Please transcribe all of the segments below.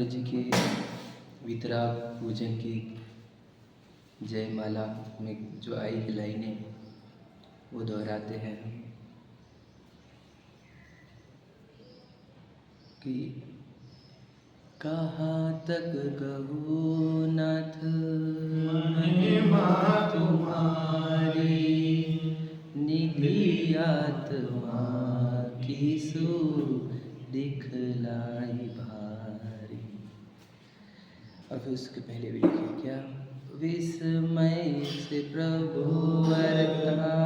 जी के वितराग पूजन की जयमाला में जो आई है लाइनें वो दोहराते हैं कि कहाँ तक कहूँ नाथ महिमा तुम्हारी, निधि आत्मा की सो दिखलाई भारी। और फिर उसके पहले भी लिखे क्या, विस्मय से प्रभु वर्ता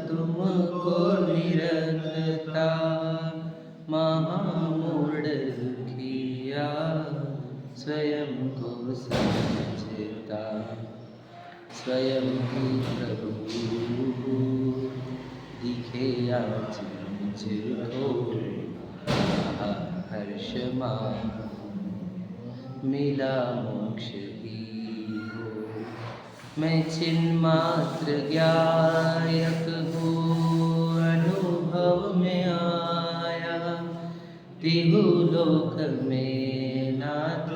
तुमको निरखता, महामूढ़ दुखिया स्वयं को समझता, स्वयं ही प्रभु दिखे आज मुझको, हर्ष मिला मोक्ष ही हो। मैं चिन्मात्र ज्ञायक हूँ, अनुभव में आया तिहु लोक में नाथ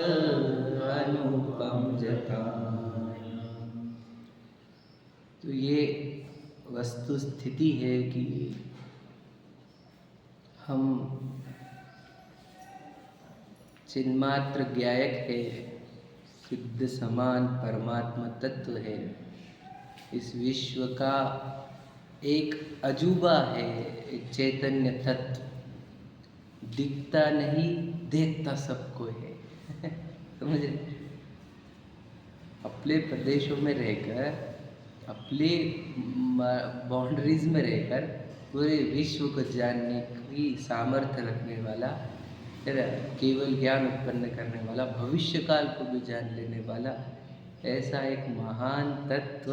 अनुपम जताया। तो ये वस्तु स्थिति है कि हम चिन्मात्र ज्ञायक है, सिद्ध समान परमात्मा तत्व है, इस विश्व का एक अजूबा है, एक चैतन्य तत्व, दिखता नहीं देखता सबको है। समझ रहे? अपने प्रदेशों में रहकर, अपने बाउंड्रीज में रहकर पूरे विश्व को जानने की सामर्थ्य रखने वाला, केवल ज्ञान उत्पन्न करने वाला, भविष्य काल को भी जान लेने वाला, ऐसा एक महान तत्व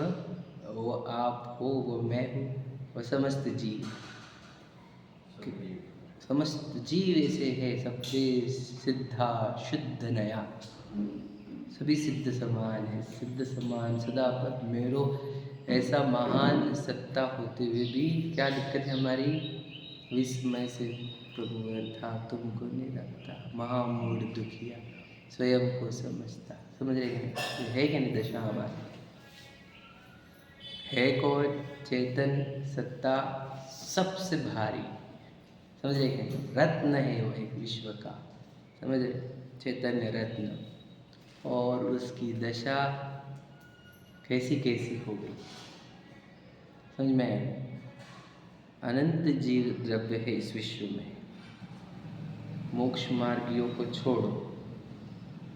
वो आप हो, वो मैं हूँ, वो समस्त जीव, समस्त जीव ऐसे है, सबसे सिद्धा शुद्ध नया, सभी सिद्ध समान है, सिद्ध समान सदा पद मेरो, ऐसा महान सत्ता होते हुए भी क्या दिक्कत है हमारी, विस्मय से प्रभु था तुमको नहीं रखता, महामूढ़ दुखिया स्वयं को समझता। समझ रहे हैं? है क्या नहीं दशा हमारी? है कौन? चेतन सत्ता सबसे भारी। समझ रहे हैं? रत्न है वो एक विश्व का, समझ रहे? चैतन्य रत्न, और उसकी दशा कैसी कैसी हो गई, समझ में आया? अनंत जीव द्रव्य है इस विश्व में, मोक्ष मार्गियों को छोड़ो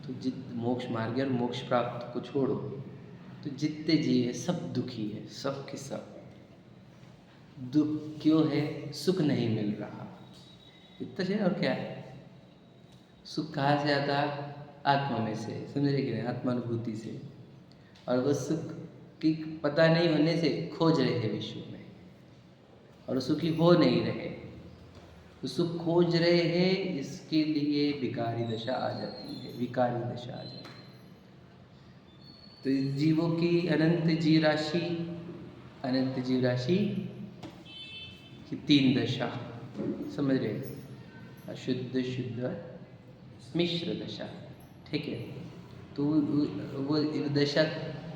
तो मोक्ष मार्ग और मोक्ष प्राप्त को छोड़ो तो जितने जीव है सब दुखी है, सब के सब। दुख क्यों है? सुख नहीं मिल रहा, इतना है। और क्या है? सुख कहाँ से आता? आत्मा में से, समझ रहे कि नहीं? आत्मानुभूति से। और वो सुख की पता नहीं होने से खोज रहे हैं विश्व में, और सुखी हो नहीं रहे, तो सुख खोज रहे हैं, इसके लिए विकारी दशा आ जाती है, विकारी दशा आ जाती है। तो इस जीवों की अनंत जीव राशि, अनंत जीव राशि की तीन दशा, समझ रहे? अशुद्ध, शुद्ध, मिश्र दशा, ठीक है। तो वो दशा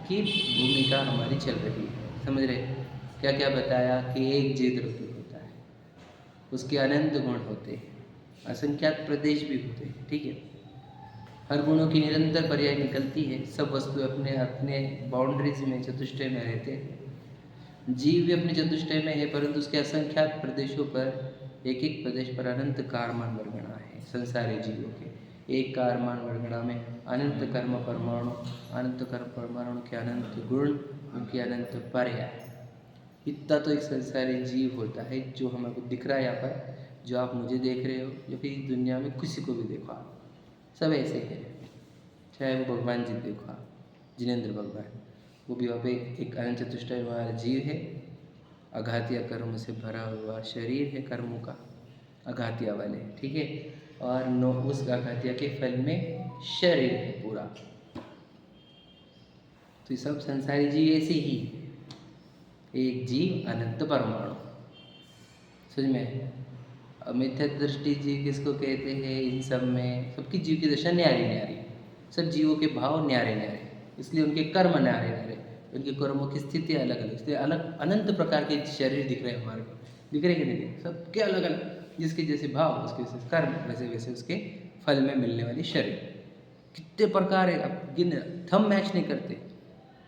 की भूमिका हमारी चल रही है, समझ रहे? क्या क्या बताया कि एक जीव द्रव्य होता है, उसके अनंत गुण होते हैं, असंख्यात प्रदेश भी होते हैं, ठीक है। हर गुणों की निरंतर पर्याय निकलती है, सब वस्तु अपने अपने बाउंड्रीज में, चतुष्टय में रहते हैं। जीव भी अपने चतुष्टय में है, परंतु उसके असंख्यात प्रदेशों पर, एक एक प्रदेश पर अनंत कारमान वर्गणा है संसारी जीवों के। एक कारमान वर्गणा में अनंत कर्म परमाणु, अनंत कर्म परमाणु के अनंत गुण, उनके अनंत पर्याय। इतना तो एक संसारी जीव होता है जो हमें दिख रहा है यहाँ पर, जो आप मुझे देख रहे हो, जो कि इस दुनिया में किसी को भी देखो आप, सब ऐसे है। चाहे वो भगवान जी देखो आप, जिनेंद्र भगवान, वो भी वहाँ पे एक अनंत चतुष्टय वाला जीव है, अघातिया कर्म से भरा हुआ शरीर है, कर्मों का अघातिया वाले, ठीक है। और उस अघातिया के फल में शरीर है पूरा। तो ये सब संसारी जीव ऐसे ही, एक जीव अनंत परमाणु, समझ में? मिथ्या दृष्टि जीव किसको कहते हैं? इन सब में सबकी जीव की दशा न्यारी न्यारी, सब जीवों के भाव न्यारे न्यारे, इसलिए उनके कर्म न्यारे न्यारे, उनके कर्मों की स्थिति अलग अलग, इसलिए अलग अनंत प्रकार के शरीर दिख रहे हैं हमारे को, दिख रहे कि नहीं दिख? सबके अलग अलग, जिसके जैसे भाव उसके जैसे कर्म, वैसे वैसे उसके फल में मिलने वाली शरीर। कितने प्रकार है, अब गिन थम मैच नहीं करते।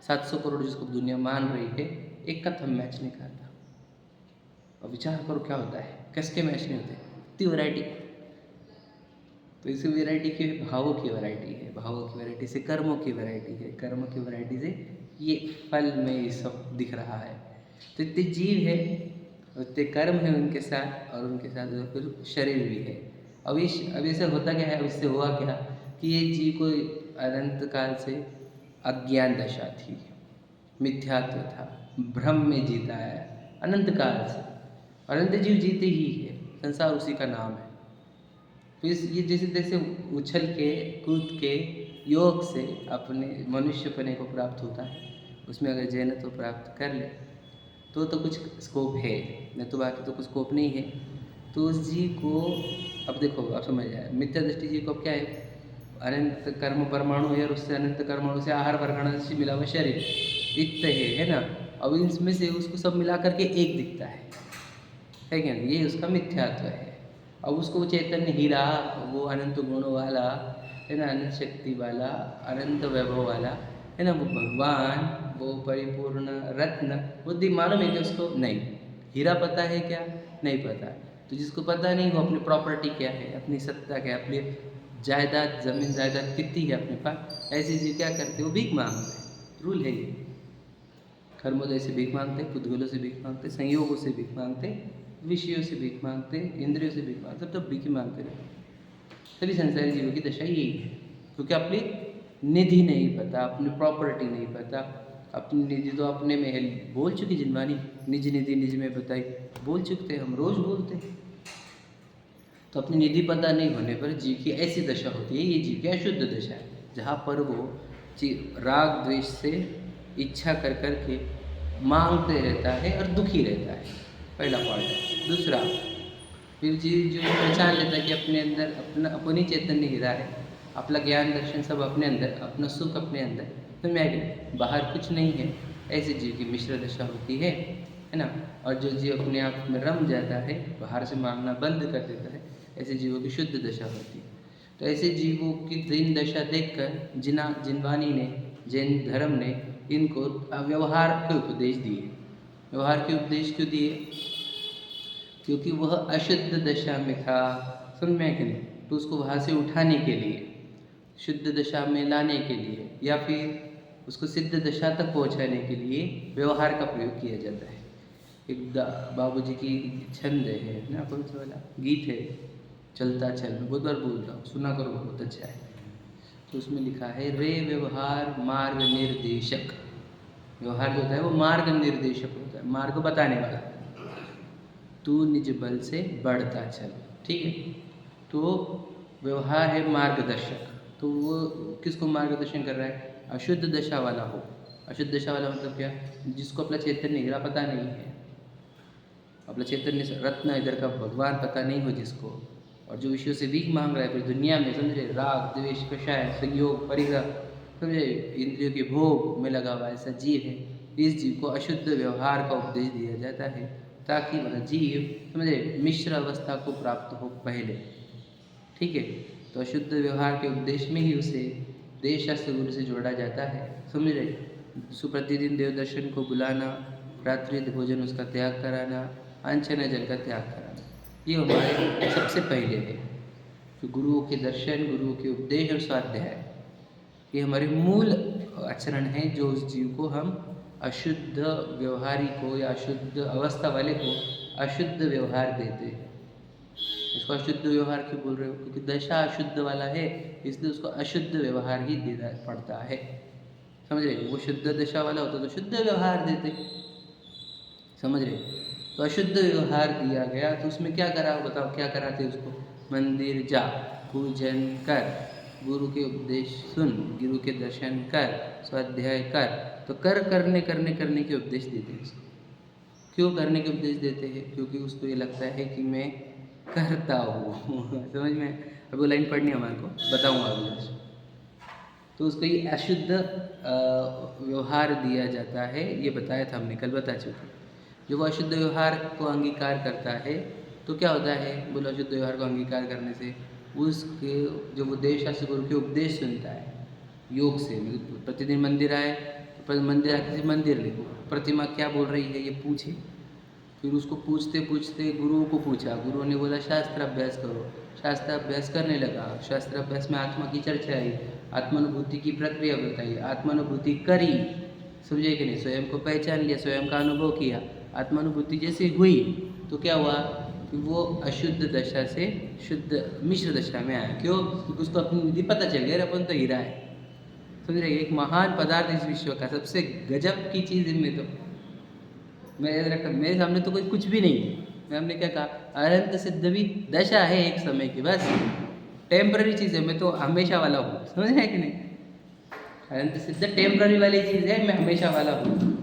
700 करोड़ जिसको दुनिया मान रही है, एक का थम मैच नहीं करता। अब विचार करो क्या होता है, किसके मैच नहीं होते, इतनी वैरायटी। तो इसी वैरायटी की भावों की वैरायटी है, भावों की वैरायटी से कर्मों की वैरायटी है, कर्मों की वैरायटी से ये फल में ये सब दिख रहा है। तो इतने जीव है, इतने कर्म है उनके साथ, और उनके साथ फिर शरीर भी है। अब इससे होता क्या है, अब इससे हुआ क्या कि ये जीव को अनंत काल से अज्ञान दशा थी, मिथ्यात्व था, भ्रम में जीता है अनंत काल से। अनंत जीव जीते ही है, संसार उसी का नाम है। तो ये जैसे जैसे उछल के कूद के योग से अपने मनुष्यपने को प्राप्त होता है, उसमें अगर जैनत्व प्राप्त कर ले तो कुछ स्कोप है, नहीं तो बाकी तो कुछ स्कोप नहीं है। तो उस जीव को अब देखो, आप समझ जाए, मिथ्या दृष्टि जीव को अब क्या है, अनंत कर्म परमाणु है, और उससे अनंत कर्माणु से आहार वर्गण से मिला हुआ शरीर इतना है ना। अब इसमें से उसको सब मिला करके एक दिखता है क्या? ये उसका मिथ्यात्व है। अब उसको वो चैतन्य हीरा, वो अनंत गुणों वाला है ना, अनंत शक्ति वाला, अनंत वैभव वाला है ना, वो भगवान, वो परिपूर्ण रत्न, वो मालूम है कि उसको नहीं। हीरा पता है क्या? नहीं पता। तो जिसको पता नहीं वो अपनी प्रॉपर्टी क्या है, अपनी सत्ता क्या है, अपनी जायदाद, जमीन जायदाद कितनी है अपने पास, ऐसे जी क्या करते, वो भीख मांगते हैं। रूल है ये, कर्मोदय से भीख मांगते, पुद्गलों से भीख मांगते, संयोगों से भीख मांगते, विषयों से भीख मांगते, इंद्रियों से भीख मांगते, तब भीख मांगते रहते। सभी संसारी जीवों की दशा यही है, क्योंकि अपनी निधि नहीं पता, अपनी प्रॉपर्टी नहीं पता। अपनी निधि तो अपने में है, बोल चुकी जिनवानी, निज निधि निज में बताई, बोल चुकते, हम रोज बोलते। तो अपनी निधि पता नहीं होने पर जीव की ऐसी दशा होती है, ये जीव की अशुद्ध दशा है, जहाँ पर वो राग द्वेष से इच्छा कर करके मांगते रहता है और दुखी रहता है, पहला पॉइंट है। दूसरा, फिर जीव जो पहचान लेता है कि अपने अंदर अपनी चैतन्य हीरा है, अपना ज्ञान दर्शन सब अपने अंदर, अपना सुख अपने अंदर, तो मैं बाहर कुछ नहीं है, ऐसे जीव की मिश्र दशा होती है ना। और जो जीव अपने आप में रम जाता है, बाहर से मांगना बंद कर देता है, ऐसे जीवों की शुद्ध दशा होती है। तो ऐसे जीवों की दीन दशा देखकर जिनवानी ने, जैन धर्म ने इनको व्यवहार के उपदेश दिए। व्यवहार के उपदेश क्यों दिए? क्योंकि वह अशुद्ध दशा में था, समझ में कि नहीं, तो उसको वहाँ से उठाने के लिए, शुद्ध दशा में लाने के लिए, या फिर उसको सिद्ध दशा तक पहुँचाने के लिए व्यवहार का प्रयोग किया जाता है। एक बाबूजी की छंद है ना, कौन सा वाला गीत है, चलता चल, मैं बहुत बार बोल रहा हूँ, सुना करो, बहुत अच्छा है। तो उसमें लिखा है, रे व्यवहार मार्ग निर्देशक। व्यवहार जो होता है वो मार्ग निर्देशक होता है, मार्ग बताने वाला। तू निज बल से बढ़ता चल, ठीक है। तो व्यवहार है मार्गदर्शक, तो वो किसको मार्गदर्शन कर रहा है? अशुद्ध दशा वाला हो। अशुद्ध दशा वाला मतलब क्या? जिसको अपना चैतन्य हीरा पता नहीं है, अपना चैतन्य रत्न इधर का भगवान पता नहीं हो जिसको, और जो विषयों से भीख मांग रहा है फिर दुनिया में, समझे, राग द्वेष कषाय संयोग परिग्रह, समझे, इंद्रियों के भोग में लगा हुआ ऐसा जीव है। इस जीव को अशुद्ध व्यवहार का उपदेश दिया जाता है, ताकि वह जीव, समझे, मिश्र अवस्था को प्राप्त हो पहले, ठीक है। तो अशुद्ध व्यवहार के उपदेश में ही उसे देश शास्त्र गुरु से जोड़ा जाता है, समझ रहे। सुप्रतिदिन देव दर्शन को बुलाना, रात्रि भोजन उसका त्याग कराना, अनशन जल का त्याग कराना, ये हमारे सबसे पहले है। तो गुरुओं के दर्शन, गुरुओं के उपदेश और स्वाध्याय, ये हमारे मूल आचरण है, जो उस जीव को हम अशुद्ध व्यवहारी को या अशुद्ध अवस्था वाले को अशुद्ध व्यवहार देते हैं। इसको अशुद्ध व्यवहार क्यों बोल रहे हो? क्योंकि दशा अशुद्ध वाला है, इसलिए उसको अशुद्ध व्यवहार ही देना पड़ता है, समझ रहे। वो शुद्ध दशा वाला होता तो शुद्ध व्यवहार देते, समझ रहे। तो अशुद्ध व्यवहार दिया गया, तो उसमें क्या करा, बताओ क्या कराते उसको? मंदिर जा, पूजन कर, गुरु के उपदेश सुन, गुरु के दर्शन कर, स्वाध्याय कर। तो करने के उपदेश देते हैं उसको। क्यों करने के उपदेश देते हैं? क्योंकि उसको ये लगता है कि मैं करता हूँ। समझ में? अब वो लाइन पढ़नी है हमारे को, बताऊँगा अगले। तो उसको ये अशुद्ध व्यवहार दिया जाता है, ये बताया था हमने, कल बता चुके। जो वो अशुद्ध व्यवहार को अंगीकार करता है तो क्या होता है? बोलो, अशुद्ध व्यवहार को अंगीकार करने से उसके जो वो देव शास्त्र गुरु के उपदेश सुनता है योग से, मतलब प्रतिदिन मंदिर आए तो मंदिर आके मंदिर लिखो, प्रतिमा क्या बोल रही है ये पूछे। फिर उसको पूछते पूछते गुरुओं को पूछा, गुरुओं ने बोला शास्त्र अभ्यास करो, शास्त्र अभ्यास करने लगा। शास्त्र अभ्यास में आत्मा की चर्चा आई, आत्मानुभूति की प्रक्रिया बताई, आत्मानुभूति करी, समझे कि नहीं? स्वयं को पहचान लिया, स्वयं का अनुभव किया। आत्मानुभूति जैसे हुई तो क्या हुआ कि वो अशुद्ध दशा से शुद्ध मिश्र दशा में आया। क्यों? क्योंकि उसको अपनी विधि पता चल गया, अपन तो हीरा है। समझ रहे? एक महान पदार्थ इस विश्व का, सबसे गजब की चीज़ इनमें तो मैं याद रखा, मेरे सामने तो कोई कुछ भी नहीं है। मैं हमने क्या कहा, अनंत सिद्ध भी दशा है एक समय की, बस टेम्पररी चीज़ है। मैं तो हमेशा वाला हूँ, समझ रहे कि नहीं? अनंत सिद्ध टेम्पररी वाली चीज़ है, मैं हमेशा वाला हूँ।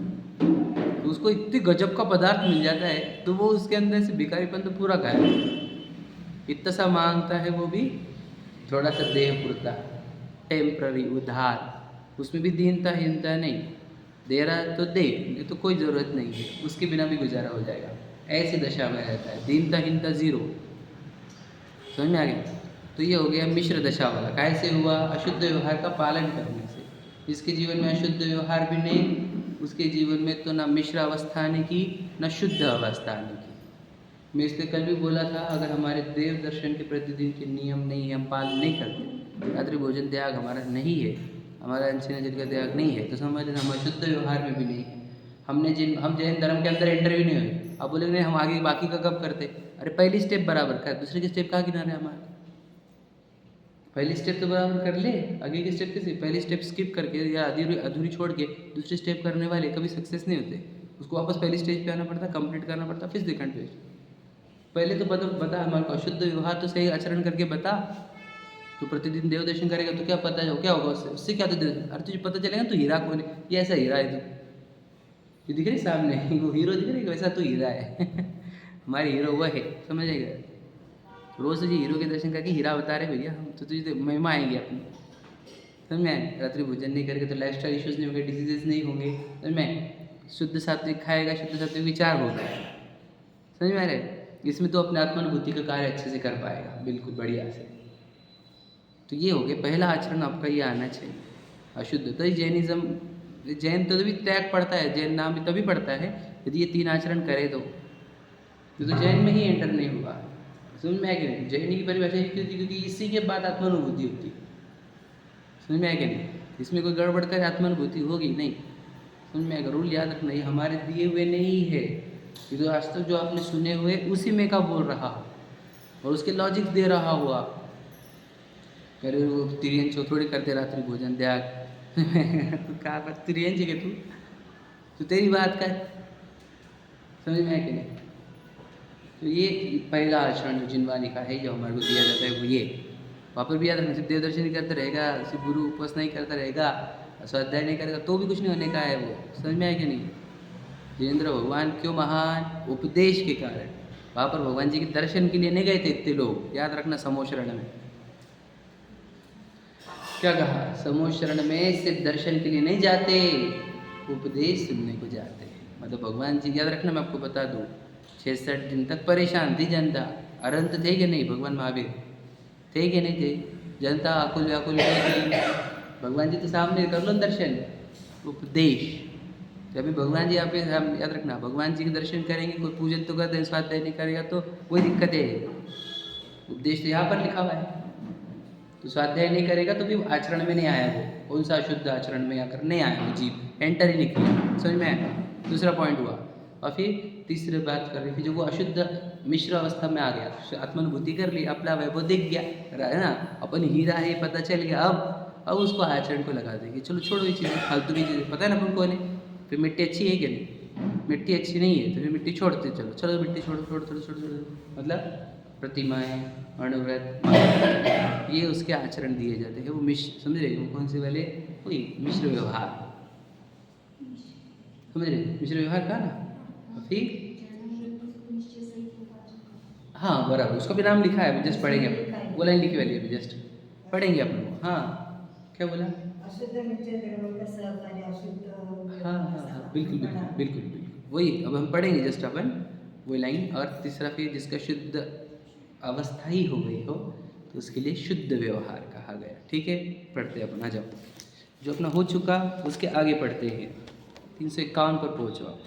तो उसको इतनी गजब का पदार्थ मिल जाता है तो वो उसके अंदर से भिखारीपन तो पूरा गायब। इतना सा मांगता है वो भी थोड़ा सा देह पुरता, टेम्पररी उधार, उसमें भी दीनता हीनता नहीं, दे रहा है तो दे, नहीं तो कोई ज़रूरत नहीं है, उसके बिना भी गुजारा हो जाएगा। ऐसी दशा में रहता है, दीनता हीनता ज़ीरो। समझ में आ गया? तो ये हो गया मिश्र दशा वाला। कैसे हुआ? अशुद्ध व्यवहार का पालन करने से। जिसके जीवन में अशुद्ध व्यवहार भी नहीं, उसके जीवन में तो ना मिश्र अवस्था आने की, ना शुद्ध अवस्था आने की। मैं इसलिए कल भी बोला था, अगर हमारे देव दर्शन के प्रतिदिन के नियम नहीं है, हम पालन नहीं करते, रात्रि भोजन त्याग हमारा नहीं है, हमारा अनशन नजर का त्याग नहीं है, तो समझ लेना हम अशुद्ध व्यवहार में भी नहीं है। हम जैन धर्म के अंदर एंटर भी नहीं हुए। अब बोलेंगे हम आगे बाकी का कब करते? अरे पहली स्टेप बराबर कर, दूसरे के स्टेप कहाँ किनारे हमारे? पहली स्टेप तो बराबर कर ले, आगे की स्टेप कैसे? पहली स्टेप स्किप करके या अधूरी छोड़ के दूसरी स्टेप करने वाले कभी सक्सेस नहीं होते। उसको वापस पहली स्टेज पे आना पड़ता, कंप्लीट करना पड़ता, फिर सेकंड पेज। पहले तो बता हमारे को अशुद्ध व्यवहार तो सही आचरण करके बता। तो प्रतिदिन देव दर्शन करेगा तो क्या पता है क्या होगा उससे? उससे क्या? तो अरे तुझे पता चलेगा तू हीरा कौन है, ये ऐसा हीरा है तू, ये दिख रही सामने वो हीरो दिख रही, वैसा तू हीरा है। हमारे हीरो वो है, समझेगा? रोज तुझे हीरो के दर्शन करके हीरा बता रहे भैया हम, तो तुझे महिमा आएंगी अपनी। समझ में आए? रात्रि भोजन नहीं करेगा तो लाइफ स्टाइल इशूज़ नहीं होंगे, डिजीजेस नहीं होंगे। समझ में? शुद्ध सात्विक खाएगा, शुद्ध सात्विक विचार होगा। समझ में आ रहा है? इसमें तो अपने आत्मानुभूति का कार्य अच्छे से कर पाएगा, बिल्कुल बढ़िया से। तो ये हो गया पहला आचरण आपका, ये आना चाहिए अशुद्ध। तो जैनिज्म, जैन तो भी त्याग पड़ता है, जैन नाम भी तभी पड़ता है यदि ये 3 आचरण करे तो जैन में ही एंटर नहीं हुआ। समझ में आया कि नहीं? जैनी की परिभाषा ये क्यों थी? क्योंकि इसी के बाद आत्मानुभूति होती है। समझ में आया कि नहीं? इसमें कोई गड़बड़ कर आत्मानुभूति होगी नहीं। समझ में आएगा? रूल याद रखना, ये हमारे दिए हुए नहीं है, ये तो आज तक जो आपने सुने हुए उसी में का बोल रहा हो और उसके लॉजिक दे रहा हो आप। करे वो तिरियंच थोड़ी करते रात्रि भोजन त्याग। तू कहा पर तिरियंच है तू तेरी बात का समझ में आया कि नहीं? तो ये पहला आचरण जो जिनवानी का है, जो हमारे को दिया जाता है वो ये। वहाँ पर भी याद रखना, सिर्फ देव दर्शन ही करता रहेगा, सिर्फ गुरु उपासना नहीं करता रहेगा, स्वाध्याय नहीं करेगा तो भी कुछ नहीं होने का है वो। समझ में आया कि नहीं? जिनेंद्र भगवान क्यों महान? उपदेश के कारण। वहाँ पर भगवान जी के दर्शन के लिए नहीं गए थे इतने लोग, याद रखना। समोशरण में क्या कहा? समोशरण में सिर्फ दर्शन के लिए नहीं जाते, उपदेश सुनने को जाते। मतलब भगवान जी, याद रखना, मैं आपको बता दूँ, 66 दिन तक परेशान थी जनता। अरंत थे कि नहीं भगवान महावीर? थे कि नहीं थे? जनता आकुल व्याकुल थी। भगवान जी तो सामने कर लो दर्शन, उपदेश। जब भी भगवान जी यहाँ पे, हम याद रखना, भगवान जी के दर्शन करेंगे, कोई पूजन तो करते हैं, स्वाध्याय नहीं करेगा तो कोई दिक्कत है। उपदेश तो यहाँ पर लिखा हुआ है, तो स्वाध्याय नहीं करेगा तो भी आचरण में नहीं आया वो। कौन सा शुद्ध आचरण में आकर नहीं आया वो जीव, एंटर ही नहीं किया। समझ में आया? दूसरा पॉइंट हुआ। और फिर तीसरी बात कर रही थी, जो वो अशुद्ध मिश्र अवस्था में आ गया, आत्मानुभूति कर ली, अपना वैभव दिख गया है ना, अपन हीरा है पता चल गया। अब उसको आचरण को लगा देंगे, चलो छोड़ो ये चीज़ें, फालतू की चीज़ें, पता है ना अपन कौन है। फिर मिट्टी अच्छी है कि नहीं? मिट्टी अच्छी नहीं है तो फिर मिट्टी छोड़ते, चलो मिट्टी छोड़ो, मतलब प्रतिमाएँ, अणुव्रत, ये उसके आचरण दिए जाते हैं। वो मिश्र, समझ रहे? वो कौन से वाले? वही मिश्र व्यवहार, समझ रहे? मिश्र व्यवहार का ना। फिर हाँ बराबर, उसका भी नाम लिखा है, अभी जस्ट पढ़ेंगे अपन, वो लाइन लिखी वाली है अभी जस्ट पढ़ेंगे अपन वो। हाँ क्या बोला? अशुद्ध मिथ्या द्रव्य का सहकारी अशुद्ध हाँ हाँ हाँ बिल्कुल बिल्कुल बिल्कुल बिल्कुल वही अब हम पढ़ेंगे जस्ट अपन वही लाइन। और तीसरा फिर जिसका शुद्ध अवस्था ही हो गई हो तो उसके लिए शुद्ध व्यवहार कहा गया। ठीक है, पढ़ते हैं अपन, आ जाओ। जो अपना हो चुका उसके आगे पढ़ते हैं। 351 पर पहुँचो आप।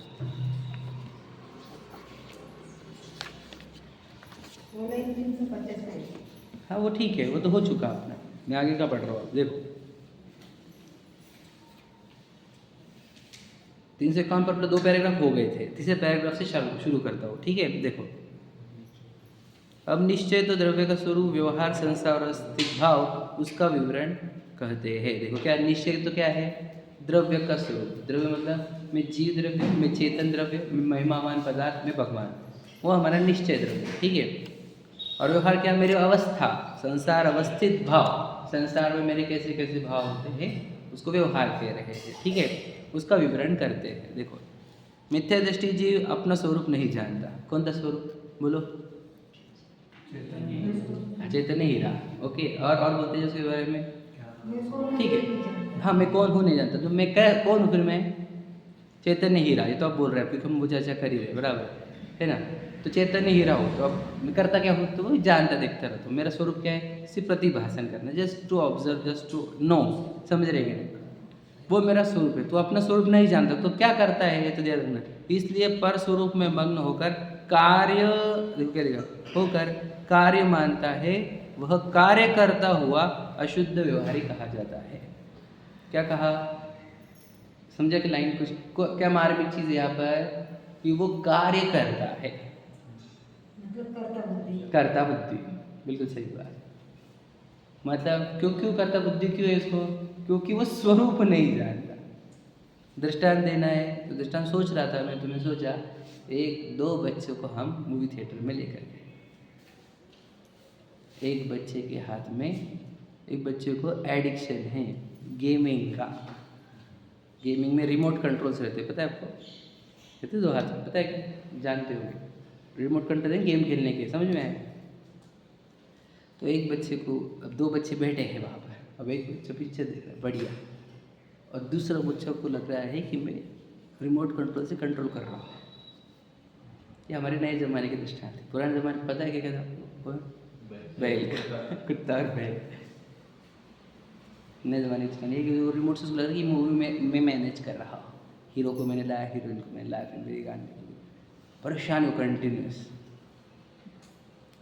वो लाइन 350 है। हाँ वो ठीक है, वो तो हो चुका अपना, मैं आगे का पढ़ रहा हूँ। देखो 351 पर अपने 2 पैराग्राफ हो गए थे, तीसरे पैराग्राफ से शुरू करता हूँ। ठीक है, देखो अब निश्चय तो द्रव्य का स्वरूप, व्यवहार, संसार और अस्तित्व भाव, उसका विवरण कहते हैं। देखो क्या निश्चय तो क्या है? द्रव्य का स्वरूप। द्रव्य मतलब मैं जीव द्रव्य, मैं चेतन द्रव्य, मैं महिमावान पदार्थ, मैं भगवान, वो हमारा निश्चय द्रव्य। ठीक है, और व्यवहार क्या? मेरी अवस्था, संसार अवस्थित भाव, संसार में मेरे कैसे कैसे भाव होते हैं उसको व्यवहार कह रहे हैं। ठीक है, उसका विवरण करते हैं। देखो मिथ्या दृष्टि जीव अपना स्वरूप नहीं जानता। कौन सा स्वरूप बोलो? चैतन्य हीरा। ओके, और बोलते हैं उसके बारे में? ठीक है, हाँ मैं कौन हूँ नहीं जानता, तो मैं क्या कौन हूँ फिर? मैं चैतन्य हीरा, ये तो आप बोल रहे हैं क्योंकि हम वो चर्चा कर ही रहे, बराबर है ना? तो चैतन्य हीरा हो तो अब मैं करता क्या हूँ? तो वो जानता देखता रहता हूँ। मेरा स्वरूप क्या है? सिर्फ प्रतिभाषण करना, just to observe, just to know, समझ रहे हैं? वो मेरा स्वरूप है। तो अपना स्वरूप नहीं जानता तो क्या करता है ये तो ध्यान रखना। इसलिए पर स्वरूप में मग्न होकर कार्य होकर कार्य मानता है, वह कार्य करता हुआ अशुद्ध व्यवहारी कहा जाता है। क्या कहा? समझा कि लाइन कुछ क्या मार्मिक चीज यहाँ पर कि वो कार्य करता है, मतलब कर्ता बुद्धि। बिल्कुल सही बात। मतलब क्यों कर्ता बुद्धि क्यों है इसको? क्योंकि वो स्वरूप नहीं जानता। दृष्टांत देना है तो दृष्टांत सोच रहा था मैं, तो मैं सोचा 1-2 बच्चों को हम मूवी थिएटर में लेकर गए। एक बच्चे के हाथ में, एक बच्चे को एडिक्शन है गेमिंग का। गेमिंग में रिमोट कंट्रोल्स रहते, पता है आपको? कहते 2 हाथ में, पता है क्या? जानते होंगे रिमोट कंट्रोल है गेम खेलने के, समझ में आए? तो एक बच्चे को, अब 2 बच्चे बैठे हैं वहाँ पर, अब एक बच्चा पिक्चर देख रहा है बढ़िया, और दूसरा बच्चा को लग रहा है कि मैं रिमोट कंट्रोल से कंट्रोल कर रहा हूँ। ये हमारे नए ज़माने के दृष्टांत है। पुराने ज़माने में पता है क्या कहता आपको? बैल, कुत्ता और बैल। नए ज़माने की नहीं कि वो रिमोट से लग रहा है कि मूवी में मैं मैनेज कर रहा हूँ, हीरो को मैंने लाया, हीरोइन को मैंने लाया, फिर मेरे गाने के लिए परेशान हो कंटिन्यूस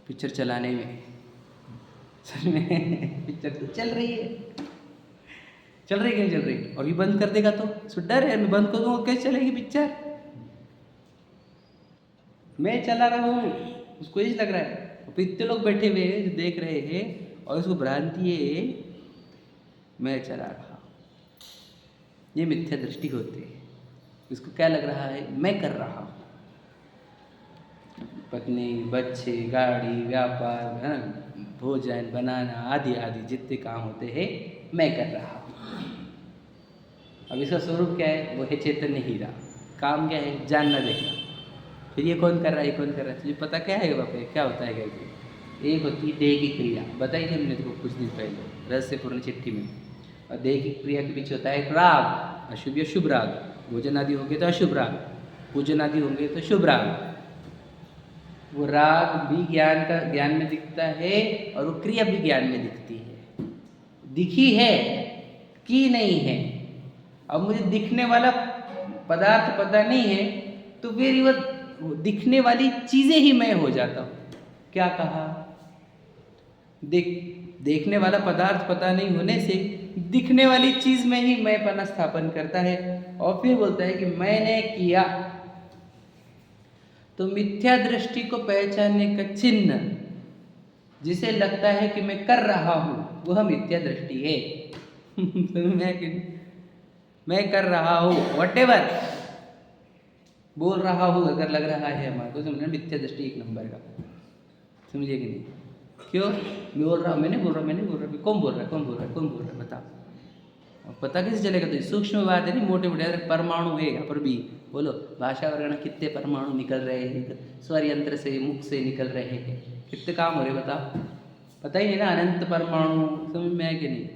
पिक्चर चलाने में। सच में पिक्चर तो चल रही है, चल रही है, चल रही, और ये बंद कर देगा तो उसको डर है, मैं बंद कर दूँगा कैसे चलेगी पिक्चर? मैं चला रहा हूँ, उसको यही लग रहा है। और इतने लोग बैठे हुए हैं जो देख रहे हैं और उसको भ्रांति है मैं चला रहा हूँ। ये मिथ्या दृष्टि होती है। इसको क्या लग रहा है? मैं कर रहा हूँ। पत्नी, बच्चे, गाड़ी, व्यापार, है ना, भोजन बनाना आदि आदि जितने काम होते हैं मैं कर रहा हूँ। अब इसका स्वरूप क्या है? वो है चैतन्य हीरा। काम क्या है? जानना देखना। फिर ये कौन कर रहा है, ये कौन कर रहा है, तुझे पता क्या है वहाँ पे क्या होता है? क्या एक होती है देह की क्रिया, बताई थी हमने तुमको कुछ दिन पहले रहस्यपूर्ण चिट्ठी में। और देह की क्रिया के पीछे होता है राग, अशुभ या शुभ राग। भोजन आदि होंगे तो अशुभ राग, पूजन आदि होंगे तो शुभ राग। वो राग भी ज्ञान में दिखता है और वो क्रिया भी ज्ञान में दिखती है। दिखी है कि नहीं है? अब मुझे दिखने वाला पदार्थ पता नहीं है तो फिर वो दिखने वाली चीज़ें ही मैं हो जाता हूँ। क्या कहा? देखने वाला पदार्थ पता नहीं होने से दिखने वाली चीज़ में ही मैं पना स्थापन करता है और फिर बोलता है कि मैंने किया। तो मिथ्या दृष्टि को पहचानने का चिन्ह जिसे लगता है कि मैं कर रहा हूँ वह मिथ्या दृष्टि है। मैं कर रहा हूँ व्हाटएवर बोल रहा हूँ अगर लग रहा है हमारे को, समझना मिथ्या दृष्टि 1 नंबर का। समझिए कि नहीं? क्यों बोल रहा? मैंने बोल रहा, कौन बोल रहा है बताओ। पता कैसे चलेगा? तो सूक्ष्म बात है नहीं, मोटे मोटे परमाणु है यहाँ पर भी बोलो, भाषा वर्गण कितने परमाणु निकल रहे हैं, स्वर यंत्र से, मुख से निकल रहे हैं, कितने काम हो रहे बताओ? पता ही नहीं ना, अनंत परमाणु, समझ में आए कि नहीं?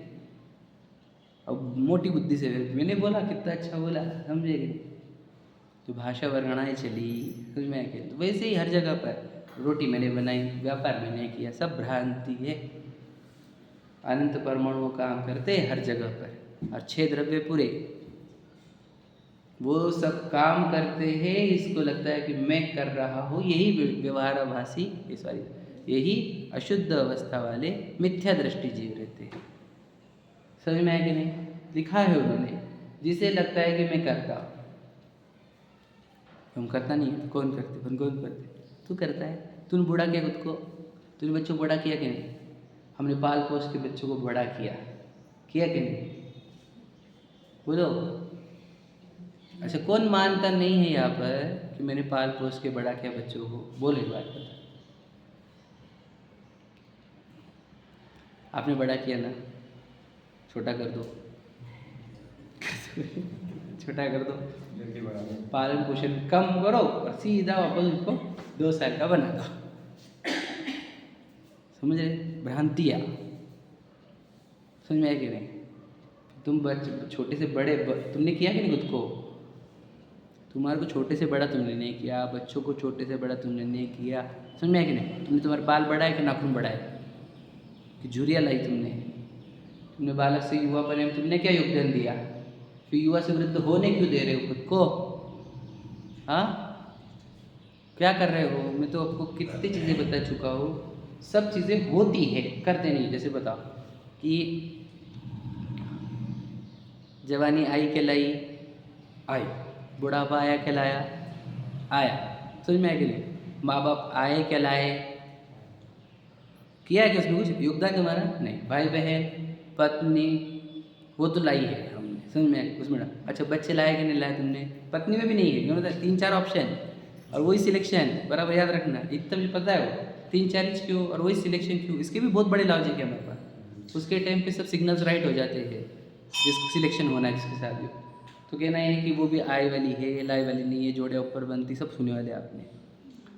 अब मोटी बुद्धि से मैंने बोला, कितना अच्छा बोला, समझे कि नहीं? तो भाषा वर्गणाएँ चली, समझ में आए कि नहीं? तो वैसे ही हर जगह पर रोटी मैंने बनाई, व्यापार मैंने किया, सब भ्रांति है। अनंत परमाणु काम करते हैं हर जगह पर, और 6 द्रव्य पूरे वो सब काम करते हैं। इसको लगता है कि मैं कर रहा हूँ, यही व्यवहाराभासी, सॉरी, यही अशुद्ध अवस्था वाले मिथ्या दृष्टि जीव रहते हैं। समझ में आया कि नहीं? लिखा है उन्होंने, जिसे लगता है कि मैं करता हूँ। हम करता नहीं है, कौन करते? कौन करते? तू करता है। तूने बूढ़ा किया खुद को, तूने बच्चों को बड़ा किया कि नहीं? हमने पाल पोस के बच्चों को बड़ा किया कि नहीं? बोलो। अच्छा, कौन मानता नहीं है यहाँ पर कि मैंने पाल पोस के बड़ा किया बच्चों को? बोले बात बता। आपने बड़ा किया ना, छोटा कर दो छोटा कर दो, पालन पोषण कम करो और सीधा वापस उसको 2 साल का बना दो। समझ रहे? भ्रांतियाँ समझ में आया कि नहीं? तुम छोटे से बड़े तुमने किया कि नहीं खुद को? तुम्हारे को छोटे से बड़ा तुमने नहीं किया, बच्चों को छोटे से बड़ा तुमने नहीं किया। समझ में आया कि नहीं? तुमने तुम्हारे बाल बढ़ाए कि नाखून बढ़ाए कि झुरिया लाई? तुमने बालक से युवा बने में तुमने क्या योगदान दिया? फिर युवा से वृद्ध होने क्यों दे रहे हो खुद को? हाँ, क्या कर रहे हो? मैं तो आपको कितनी चीज़ें बता चुका हूँ, सब चीज़ें होती है, करते नहीं। जैसे बताओ कि जवानी आई कहलाई, आई, बुढ़ापा आया कहलाया, आया। समझ में आया कि नहीं? माँ बाप आए कहलाए, किया है कि उसमें कुछ योगदान तुम्हारा? नहीं। भाई बहन, पत्नी, वो तो लाई है हमने, समझ में उसमें। अच्छा, बच्चे लाए कि नहीं लाए तुमने? पत्नी में भी नहीं है, क्यों? मतलब 3-4 ऑप्शन और वही सिलेक्शन, बराबर याद रखना। इतना मुझे पता है वो 3-4 इंच क्यों और वही सिलेक्शन क्यों, इसके भी बहुत बड़े लॉजिक है हमारे पास। उसके टाइम पे सब सिग्नल्स राइट हो जाते हैं, जिसको सिलेक्शन होना है जिसके साथ भी। तो कहना है कि वो भी आई वाली है, लाई वाली नहीं है, जोड़े ऊपर बनती, सब सुने वाले आपने।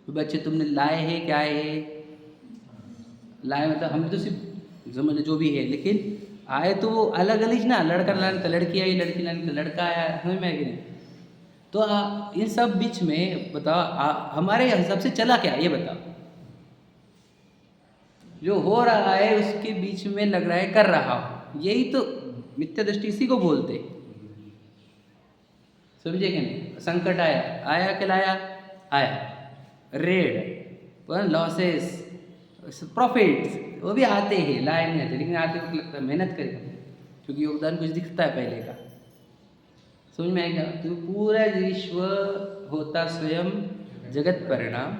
तो बच्चे तुमने लाए हैं, क्या है लाए? मतलब हम तो सिर्फ समझ जो भी है, लेकिन आए तो वो अलग अलग ना, लड़का लाने तो लड़की आई, लड़की लाने तो लड़का आया, समझ में आया कि नहीं? तो इन सब बीच में बताओ हमारे हिसाब से चला क्या, ये बताओ। जो हो रहा है उसके बीच में लग रहा है कर रहा हूँ, यही तो मिथ्या दृष्टि, इसी को बोलते। समझे कि नहीं? संकट आया, आया कहलाया, आया। रेड पर लॉसेस, प्रॉफिट्स, वो भी आते हैं, लाए नहीं आते, लेकिन आते वक्त लगता है मेहनत करेगा, क्योंकि योगदान कुछ दिखता है पहले का। समझ में आएगा? तो पूरा विश्व होता स्वयं जगत परिणाम,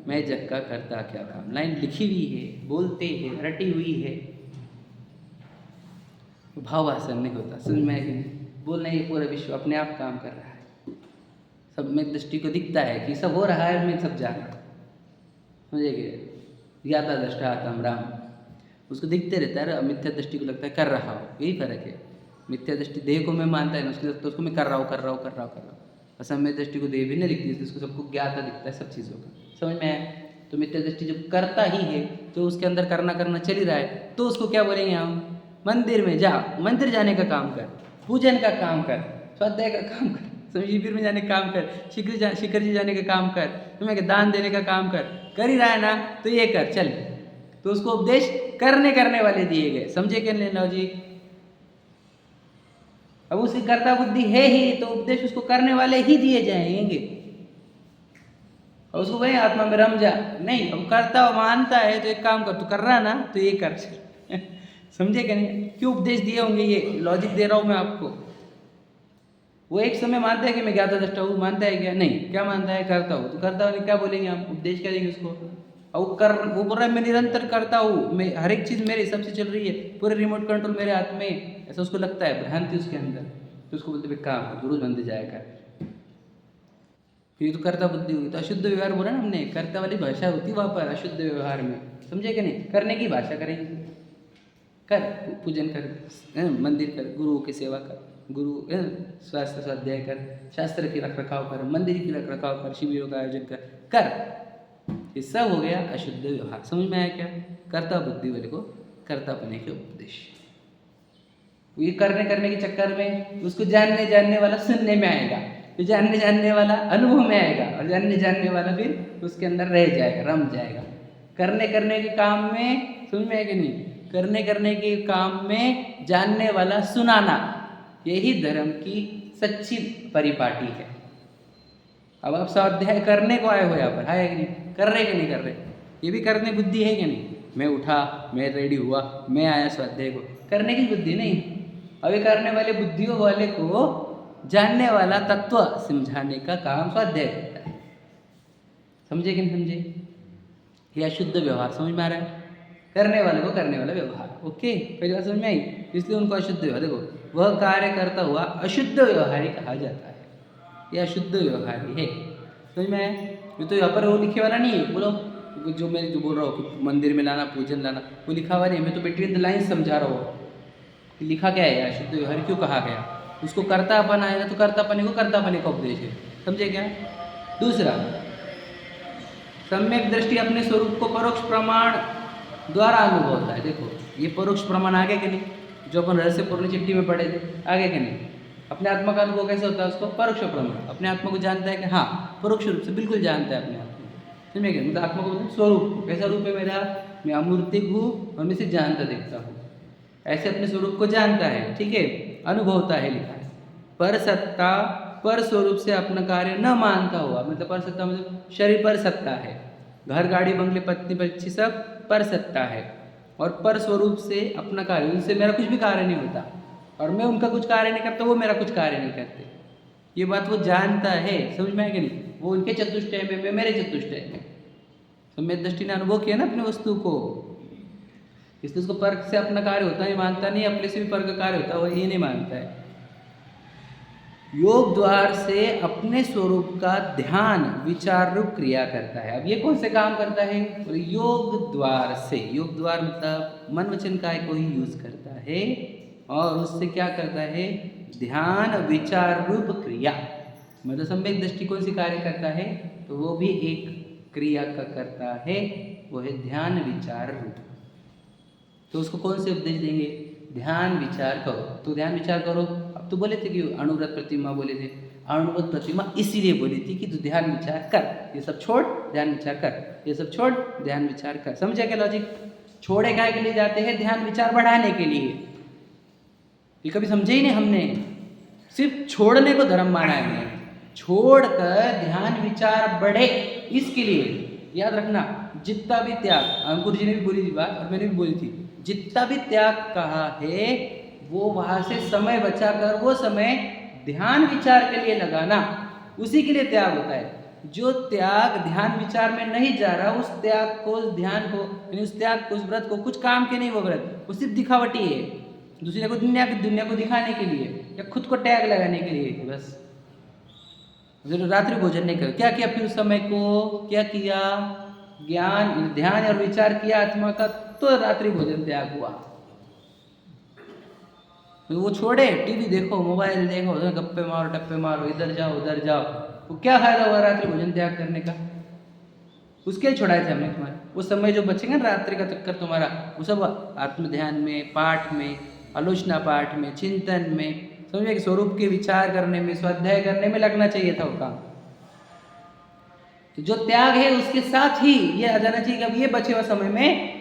मैं जग का करता क्या काम। लाइन लिखी हुई है, बोलते हैं, रटी हुई है, भावासन नहीं होता। समझ में आएगा? बोलना ये पूरा विश्व अपने आप काम कर रहा है, सब में दृष्टि को दिखता है कि सब हो रहा है, मैं सब जान रहा हूँ। समझेगे? ज्ञाता दृष्टा आत्म राम, उसको दिखते रहता है, मिथ्या दृष्टि को लगता है कर रहा हूँ। यही फर्क है। मिथ्या दृष्टि देह को मैं मानता है ना, उसको लगता है उसको मैं कर रहा हूँ। असम्य दृष्टि को देह भी नहीं दिखती, उसको सबको ज्ञाता दिखता है सब चीज़ों का। समझ में आया? तो मिथ्या दृष्टि जब करता ही है तो उसके अंदर करना चल ही रहा है, तो उसको क्या बोलेंगे हम? मंदिर में जा, मंदिर जाने का काम कर, पूजन का काम कर, स्वाध्याय का काम कर, शिविर में जाने का काम कर, शिखर जी जाने का काम कर, तुम्हें दान देने का काम कर ही रहा है ना, तो ये कर चल। तो उसको उपदेश करने वाले दिए गए। समझे क्या लॉजिक? अब उसकी कर्ता बुद्धि है ही, तो उपदेश उसको करने वाले ही दिए जाएंगे। और उसको भाई आत्मा में रम जा, नहीं, अब करता मानता है तो एक काम कर, तू कर रहा ना तो ये कर। समझे क्या नहीं? क्यों उपदेश दिए होंगे, ये लॉजिक दे रहा हूँ मैं आपको। वो एक समय मानता है कि मैं ज्ञाता दृष्टा हूँ, मानता है क्या? नहीं। क्या मानता है? करता हूँ। तो करता हूँ क्या बोलेंगे हम? उपदेश क्या देंगे उसको? और वो बोल रहा है मैं निरंतर करता हूँ, मैं हर एक चीज़ मेरे हिसाब से चल रही है, पूरे रिमोट कंट्रोल मेरे हाथ में, ऐसा उसको लगता है, भ्रांति उसके अंदर। तो उसको बोलते काम जरूर बंद जाएगा। फिर तो कर्ता बुद्धि हुई। तो अशुद्ध व्यवहार बोला ना हमने, कर्ता वाली भाषा होती वहाँ पर अशुद्ध व्यवहार में। समझे कि नहीं? करने की भाषा करेंगे, कर, पूजन कर, मंदिर कर, गुरुओं की सेवा कर, गुरु स्वास्थ्य स्वाध्याय कर, शास्त्र की रख रखाव कर, मंदिर की रख रखाव कर, शिविरों का आयोजन कर। ये सब हो गया अशुद्ध व्यवहार। समझ में आया क्या? कर्ता बुद्धि वाले को कर्तापने के उपदेश। ये करने के चक्कर में उसको जानने वाला सुनने में आएगा, फिर जानने वाला अनुभव में आएगा, और जानने वाला फिर उसके अंदर रह जाएगा, रम जाएगा। करने के काम में, समझ में आएगा नहीं? करने के काम में जानने वाला सुनाना, यही धर्म की सच्ची परिपाटी है। अब आप स्वाध्याय करने को आए हो यहाँ पर, आए कि नहीं? कर रहे कि नहीं कर रहे? ये भी करने बुद्धि है कि नहीं? मैं उठा, मैं रेडी हुआ, मैं आया स्वाध्याय को, करने की बुद्धि नहीं। अभी करने वाले बुद्धियों वाले को जानने वाला तत्व समझाने का काम स्वाध्याय करता है। समझे कि नहीं समझे? ये अशुद्ध व्यवहार समझ में आ रहा है? करने वाले को करने वाला व्यवहार। ओके, पहली बात समझ में आई? इसलिए उनको अशुद्ध व्यवहार, देखो वह कार्य करता हुआ अशुद्ध व्यवहारी कहा जाता है। यह अशुद्ध व्यवहारी है। समझ में आया? ये तो यहाँ पर वो लिखे वाला नहीं है। बोलो, जो मैं जो बोल रहा हूँ कि मंदिर में लाना, पूजन लाना, वो लिखा हुआ नहीं है। मैं तो बिटवीन द लाइन समझा रहा हूँ। लिखा क्या है? अशुद्ध व्यवहार क्यों कहा गया? उसको कर्तापन आएगा तो कर्तापने को कर्तापने का उपदेश है। समझे क्या? दूसरा, सम्यक दृष्टि अपने स्वरूप को परोक्ष प्रमाण द्वारा अनुभव होता है। देखो ये परोक्ष प्रमाण आगे के नहीं, जो अपन रहस्यपूर्ण चिट्ठी में पढ़े थे, आगे के नहीं। अपने आत्मा का अनुभव कैसे होता है? उसको परोक्ष प्रमाण, अपने आत्मा को जानता है कि हाँ, परोक्ष रूप से बिल्कुल जानता है अपने आत्मा को। समझे क्या? मतलब आत्मा को बोलते स्वरूप, कैसा रूप है मेरा? मैं अमूर्तिक हूँ और मैं इसे जानता देखता हूँ, ऐसे अपने स्वरूप को जानता है। ठीक है, अनुभवता है, लिखा है। पर सत्ता, पर स्वरूप से अपना कार्य न मानता हुआ, मतलब पर सत्ता मतलब शरीर पर सत्ता है, घर गाड़ी बंगले पत्नी बच्ची सब पर सत्ता है, और पर स्वरूप से अपना कार्य, उनसे मेरा कुछ भी कार्य नहीं होता और मैं उनका कुछ कार्य नहीं करता, वो मेरा कुछ कार्य नहीं करते। ये बात वो जानता है। समझ में आएगा नहीं? वो उनके चतुष्टय में, मैं मेरे चतुष्टय में। सम्यक दृष्टि ने अनुभव किया ना अपनी वस्तु को, इसलिए उसको पर्क से अपना कार्य होता है मानता नहीं, अपने से भी पर्क कार्य होता है वो ये नहीं मानता है। योग द्वार से अपने स्वरूप का ध्यान विचार रूप क्रिया करता है। अब ये कौन से काम करता है? योग द्वार से, योग द्वार मतलब मन वचन काय को ही यूज करता है, और उससे क्या करता है? ध्यान विचार रूप क्रिया। मतलब सम्यक दृष्टि कौन सी कार्य करता है? तो वो भी एक क्रिया का करता है, वो है ध्यान विचार रूप। तो उसको कौन से उपदेश देंगे? ध्यान विचार करो। तो ध्यान विचार करो। अब तो बोले थे कि अणुव्रत प्रतिमा बोले थे, अणुव्रत प्रतिमा इसीलिए बोली थी कि तू ध्यान विचार कर, ये सब छोड़ ध्यान विचार कर, ये सब छोड़ ध्यान विचार कर। समझे क्या लॉजिक? छोड़े काय के लिए जाते हैं? ध्यान विचार बढ़ाने के लिए। ये कभी समझे ही नहीं हमने, सिर्फ छोड़ने को धर्म माना है हमने। छोड़कर ध्यान विचार बढ़े, इसके लिए याद रखना, जितना भी त्याग, अंकुर जी ने भी बोली थी बात और मैंने भी बोली थी, जितना भी त्याग कहा है वो वहां से समय बचाकर वो समय ध्यान विचार के लिए लगाना, उसी के लिए त्याग होता है। जो त्याग ध्यान विचार में नहीं जा रहा, उस त्याग को, उस ध्यान को, यानी उस त्याग को, उस व्रत को कुछ काम के नहीं, वो व्रत वो सिर्फ दिखावटी है, दूसरे को दुनिया को दिखाने के लिए या खुद को टैग लगाने के लिए। बस रात्रि भोजन नहीं कर, क्या किया फिर उस समय को? क्या किया? ज्ञान ध्यान और विचार किया आत्मा का, तो रात्रि भोजन त्याग हुआ। वो छोड़े, टीवी देखो, मोबाइल देखो, गप्पे मारो, टप्पे मारो, इधर जाओ उधर जाओ, वो क्या फायदा हुआ रात्रि भोजन त्याग करने का? उसके लिए छोड़ाए थे हमने तुम्हारे। वो समय जो बचेगा ना रात्रि का चक्कर तुम्हारा, वो सब आत्म ध्यान में, पाठ में, आलोचना पाठ में, चिंतन में, समझे कि स्वरूप के विचार करने में, स्वाध्याय करने में लगना चाहिए था वो काम। तो जो त्याग है उसके साथ ही ये आ जाना चाहिए कि अब ये बचे हुए समय में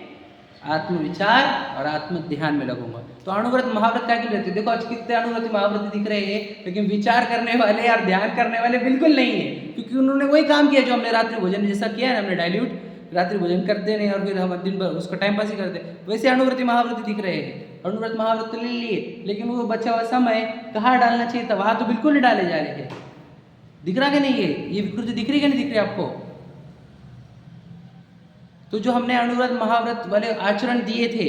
आत्मविचार और आत्म ध्यान में लगूंगा। तो अणुव्रत महाव्रत क्या रहते? देखो आज कितने अणुव्रत महाव्रत दिख रहे हैं, लेकिन विचार करने वाले और ध्यान करने वाले बिल्कुल नहीं है, क्योंकि उन्होंने वही काम किया जो हमने रात्रि भोजन जैसा किया है, हमने डाइल्यूट रात्रि भोजन करते नहीं और फिर हम दिन भर उसका टाइम पास ही करते, वैसे अणुव्रत महाव्रत दिख रहे हैं। अणुव्रत महाव्रत तो ले लिए, लेकिन वो बचा हुआ समय कहाँ डालना चाहिए था वहां तो बिल्कुल नहीं डाले जा रहे हैं। दिख रहा कि नहीं है? ये विकृति दिख रही है कि नहीं दिख रही आपको? तो जो हमने अणुव्रत महाव्रत वाले आचरण दिए थे,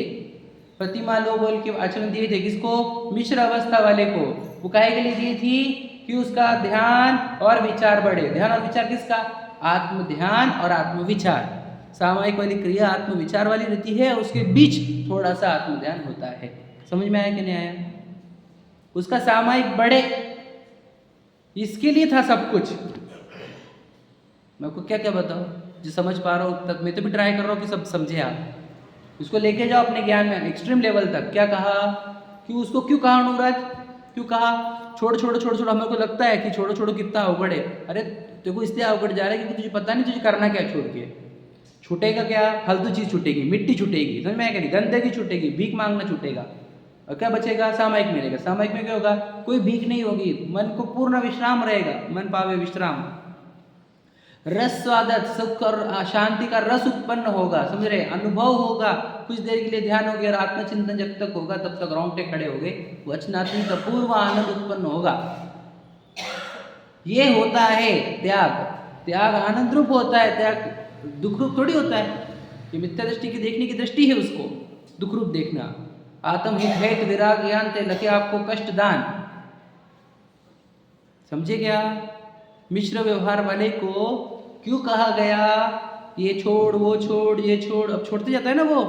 प्रतिमा लो बोल के आचरण दिए थे, किसको? मिश्र अवस्था वाले को। वो काहे के लिए दिए थी? कि उसका ध्यान और विचार बढ़े। ध्यान और विचार किसका? आत्म ध्यान और आत्म विचार। सामायिक वाली क्रिया आत्म विचार वाली रहती है, उसके बीच थोड़ा सा आत्म ध्यान होता है। समझ में आया कि नहीं आया? उसका सामायिक बढ़े, इसके लिए था सब कुछ। मैं आपको क्या क्या बताऊं, जो समझ पा रहा हूँ तक मैं तो भी ट्राई कर रहा हूँ कि सब समझे आप। उसको लेके जाओ अपने ज्ञान में एक्सट्रीम लेवल तक। क्या कहा कि उसको क्यों कहा अनुराज, क्यों कहा छोड़ छोड़ छोड़ छोड़। हमें को लगता है कि छोड़ो छोड़ो कितना अवगढ़ है। अरे तेरे को इसलिए अवगढ़ जा रहा है क्योंकि तुझे पता नहीं तुझे करना क्या छोड़ के। छूटेगा क्या, फालतू चीज़ छूटेगी, मिट्टी छूटेगी, समझ में आएगा नहीं, गंदगी छूटेगी, भीख मांगना छूटेगा, और क्या बचेगा, सामायिक मिलेगा। सामायिक में क्या होगा, कोई भीख नहीं होगी, मन को पूर्ण विश्राम रहेगा, मन पावे विश्राम, रस स्वादत, सुख और शांति का रस उत्पन्न होगा, समझ रहे, अनुभव होगा, कुछ देर के लिए ध्यान हो गया और आत्मचिंतन जब तक होगा तब तक रोंगटे खड़े हो गए, वचनात्मक अपूर्व आनंद उत्पन्न होगा। ये होता है त्याग। त्याग आनंद रूप होता है, त्याग दुख रूप थोड़ी होता है। ये मिथ्या दृष्टि की देखने की दृष्टि है, उसको दुख रूप देखना। आत्महित हेत विराग ज्ञान ते लखे आपको कष्ट दान, समझे क्या। मिश्र व्यवहार वाले को क्यों कहा गया ये छोड़ वो छोड़ ये छोड़। अब छोड़ते जाता है ना वो,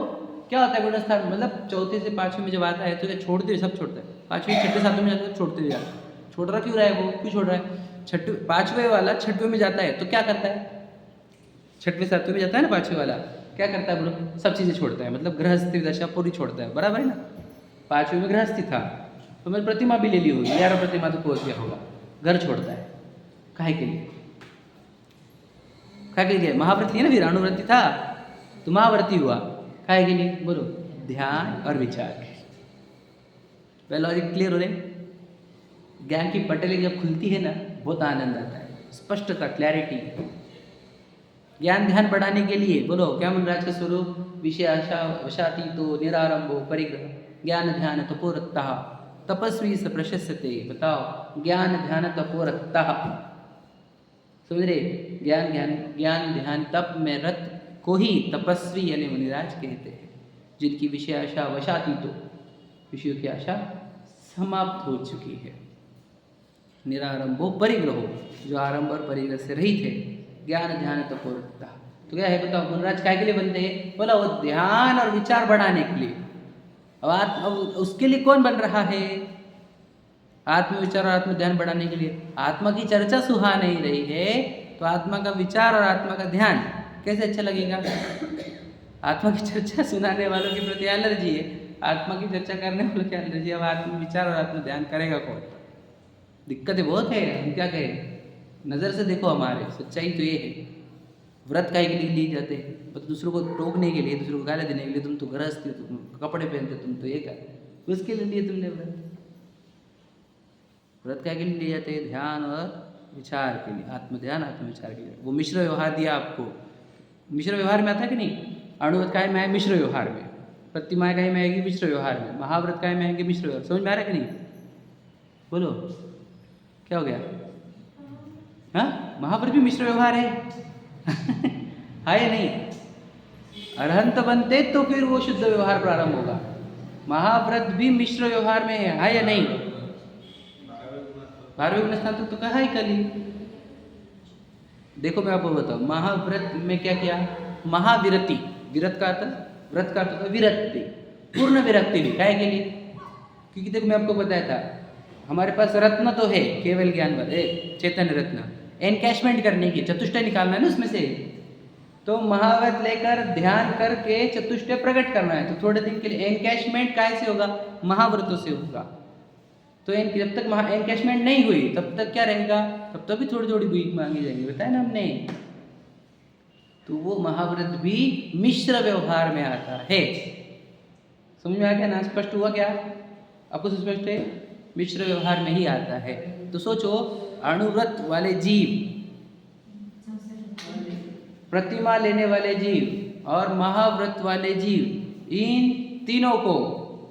क्या होता है गुणस्थान, मतलब चौथे से पांचवें में जब आता है तो क्या छोड़ते, सब छोड़ता है, पांचवें छठे सातवें में जाता है छोड़ते जाता है। छोड़ रहा क्यों रहा है वो, क्यों छोड़ रहा है। छठवें पांचवें वाला छठवें में जाता है तो क्या करता है, छठवें सातवें में जाता है ना पांचवें वाला, क्या करता है बोलो, सब चीज़ें छोड़ता है, मतलब गृहस्थी दशा पूरी छोड़ता है, बराबर है ना। पांचवें में गृहस्थी था तो मैंने प्रतिमा भी ले ली होगी, 11 प्रतिमा तो पहुंच गया होगा, घर छोड़ता है, काहे के लिए, काहे के लिए, महाव्रत लिया ना, फिर अनुव्रति था तो महाव्रती हुआ, काहे के लिए बोलो, ध्यान और विचार। वह लॉजिक क्लियर हो रहे। ज्ञान की पटलें जब खुलती है ना बहुत आनंद आता है, स्पष्टता, क्लैरिटी। ज्ञान ध्यान बढ़ाने के लिए बोलो क्या मनराज का स्वरूप, विषय आशा वशातीतो निरारंभो परिग्रह ज्ञान ध्यान तपोरक्तः तपस्वी स प्रशस्यते। बताओ ज्ञान ध्यान तपोरक्तः, समझ रहे, ज्ञान ज्ञान ज्ञान ध्यान तप में रत को ही तपस्वी यानी मुनिराज कहते हैं, जिनकी विषय आशा वशातीतो, विषयों की आशा समाप्त हो चुकी है, निरारंभो परिग्रहो, जो आरंभ और परिग्रह से रहित है, ज्ञान ध्यान तपोरक्तः। तो क्या है बताओ, गुणराज काय के लिए बनते हैं, बोला वो ध्यान और विचार बढ़ाने के लिए। अब उसके लिए कौन बन रहा है, आत्म विचार और आत्म ध्यान बढ़ाने के लिए। आत्मा की चर्चा सुहा नहीं रही है तो आत्मा का विचार और आत्मा का ध्यान कैसे अच्छा लगेगा। आत्मा की चर्चा सुनाने वालों के प्रति एलर्जी है, आत्मा की चर्चा करने वालों की एलर्जी। अब आत्म विचार और आत्म ध्यान करेगा कौन, दिक्कतें बहुत है। हम क्या कहें, नज़र से देखो, हमारे सच्चाई तो ये है। व्रत काहे के लिए लिए जाते हैं, तो दूसरों को टोकने के लिए, दूसरों को गाली देने के लिए, तुम तो गृहस्थी, तुम कपड़े पहनते, तुम तो ये कर, उसके लिए तुमने व्रत। व्रत काहे के लिए लिए जाते हैं, ध्यान और विचार के लिए, आत्म ध्यान आत्म विचार के लिए। वो मिश्र व्यवहार दिया आपको, मिश्र व्यवहार में आता है कि नहीं, अणुव्रत काय में है मिश्र व्यवहार में, प्रतिमाएं काय में आएगी मिश्र व्यवहार में, महाव्रत काय में आएंगे मिश्र व्यवहार। समझ में आ रहा है कि नहीं, बोलो क्या हो गया। हाँ, महाव्रत भी मिश्र व्यवहार है है या नहीं। अरहंत बनते तो फिर वो शुद्ध व्यवहार प्रारंभ होगा। महाव्रत भी मिश्र व्यवहार में है या नहीं। 12वें गुण स्थान तो कहा ही कल ही। देखो मैं आपको बताऊं, महाव्रत में क्या किया, महाविरति, विरत का अर्थ, व्रत का अर्थ विरक्ति, पूर्ण विरक्ति ली, काय के लिए, क्योंकि देखो मैं आपको बताया था हमारे पास रत्न तो है, केवल ज्ञान चैतन्य रत्न, एनकैशमेंट करने की, चतुष्टय निकालना है ना उसमें से, तो महाव्रत लेकर ध्यान करके चतुष्टय प्रकट करना है। तो थोड़े दिन के लिए एनकैशमेंट कैसे होगा, महाव्रतों से होगा। तो जब तक एनकैशमेंट नहीं हुई तब तक क्या रहेगा, तब तक भी थोड़ी थोड़ी भीख मांगी जाएंगी, बताया ना हमने। तो वो महाव्रत भी मिश्र व्यवहार में आता है। समझ में आ गया ना, स्पष्ट हुआ क्या आपको, स्पष्ट है, मिश्र व्यवहार में ही आता है। तो सोचो अणुव्रत वाले जीव, प्रतिमा लेने वाले जीव और महाव्रत वाले जीव, इन तीनों को,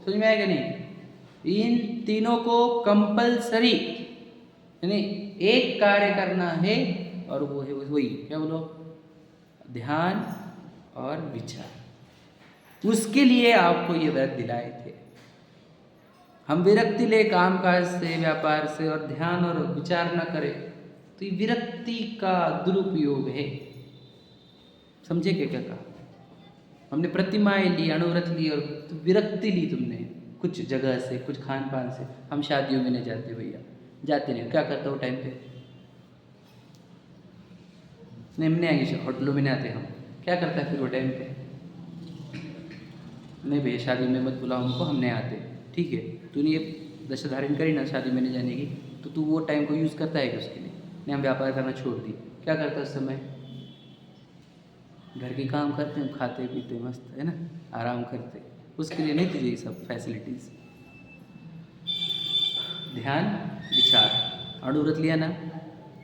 समझ में आएगा नहीं, इन तीनों को कंपलसरी यानी एक कार्य करना है, और वो है वही क्या बोलो, ध्यान और विचार। उसके लिए आपको ये व्रत दिलाए थे। हम विरक्ति ले काम काज से, व्यापार से, और ध्यान और विचार न करें तो ये विरक्ति का दुरुपयोग है। समझे क्या क्या कहा हमने, प्रतिमाएं ली, अणुव्रत ली और तो विरक्ति ली तुमने, कुछ जगह से, कुछ खान पान से। हम शादियों में नहीं जाते भैया, जाते नहीं। क्या करता हूँ टाइम पे? नहीं, हम नहीं आएंगे, होटलों में नहीं आते हम। क्या करता है फिर वो टाइम पे? नहीं भैया शादी में मत बुलाओ हमको, हम नहीं आते। ठीक है, तूने ये दशा धारण करी ना शादी में नहीं जाने की, तो तू वो टाइम को यूज़ करता है कि उसके लिए? नहीं, हम व्यापार करना छोड़ दिए। क्या करता है उस समय? घर के काम करते हैं, खाते पीते मस्त, है ना, आराम करते। उसके लिए नहीं तुझे ये सब फैसिलिटीज़। ध्यान विचार अणुव्रत लिया ना,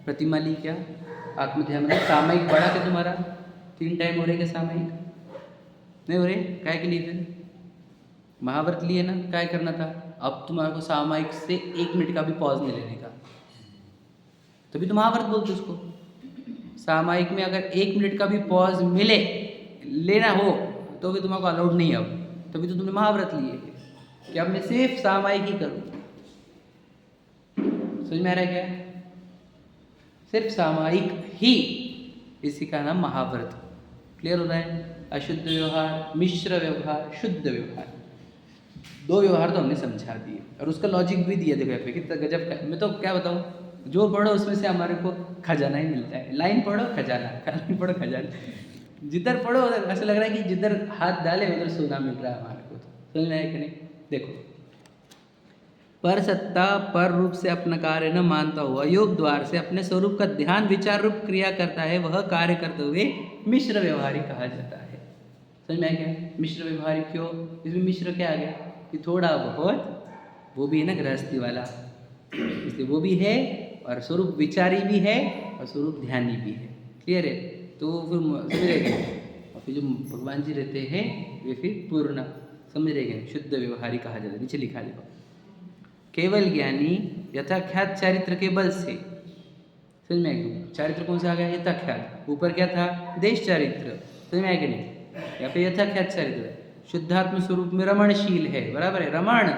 प्रतिमा ली क्या, आत्म ध्यान मतलब सामयिक बढ़ा के तुम्हारा 3 टाइम हो रहे क्या सामयिक? नहीं हो रहे, काय के लिए फिर? महाव्रत लिए ना, काय करना था? अब तुम्हारे को सामयिक से 1 मिनट का भी पॉज नहीं लेने का, तभी तो महाव्रत बोलते उसको। सामयिक में अगर 1 मिनट का भी पॉज मिले, लेना हो, तो भी तुम्हारा अलाउड नहीं है अब, तभी तो तुमने महाव्रत लिए कि अब मैं सिर्फ सामयिक ही करूँ। समझ में आ रहा है क्या? सिर्फ सामयिक ही, इसी का नाम महाव्रत। क्लियर हो रहा है? अशुद्ध व्यवहार, मिश्र व्यवहार, शुद्ध व्यवहार, 2 व्यवहार तो हमने समझा दिए और उसका लॉजिक भी दिया। देखो यहाँ पे कितना गजब का। मैं तो क्या बताऊँ, जो पढ़ो उसमें से हमारे को खजाना ही मिलता है। लाइन पढ़ो खजाना, लाइन पढ़ो खजाना। जिधर पढ़ो उधर ऐसा लग रहा है कि जिधर हाथ डाले उधर सोना मिल रहा है हमारे को। समझ में आया कि नहीं? देखो, पर सत्ता पर रूप से अपना कार्य न मानता हुआ योग द्वार से अपने स्वरूप का ध्यान विचार रूप क्रिया करता है, वह कार्य करते हुए मिश्र व्यवहारी कहा जाता है। समझ में आया क्या? मिश्र व्यवहारी क्यों? इसमें मिश्र क्या आ गया कि थोड़ा बहुत, वो भी है ना गृहस्थी वाला, इसलिए वो भी है और स्वरूप विचारी भी है और स्वरूप ध्यानी भी है। क्लियर है? तो फिर समझ रहे क्या? और फिर जो भगवान जी रहते हैं वे फिर पूर्ण, समझ रहे क्या? शुद्ध व्यवहारी कहा जाता है। नीचे लिखा देखो, केवल ज्ञानी यथाख्यात चारित्र के बल से। समझ में आएगा? चारित्र कौन सा आ गया? यथाख्यात। ऊपर क्या था? देश चारित्र। समझ में आएगा नहीं? यहाँ पे यथाख्यात चारित्र, शुद्धात्म स्वरूप में रमणशील है, बराबर है, रमण,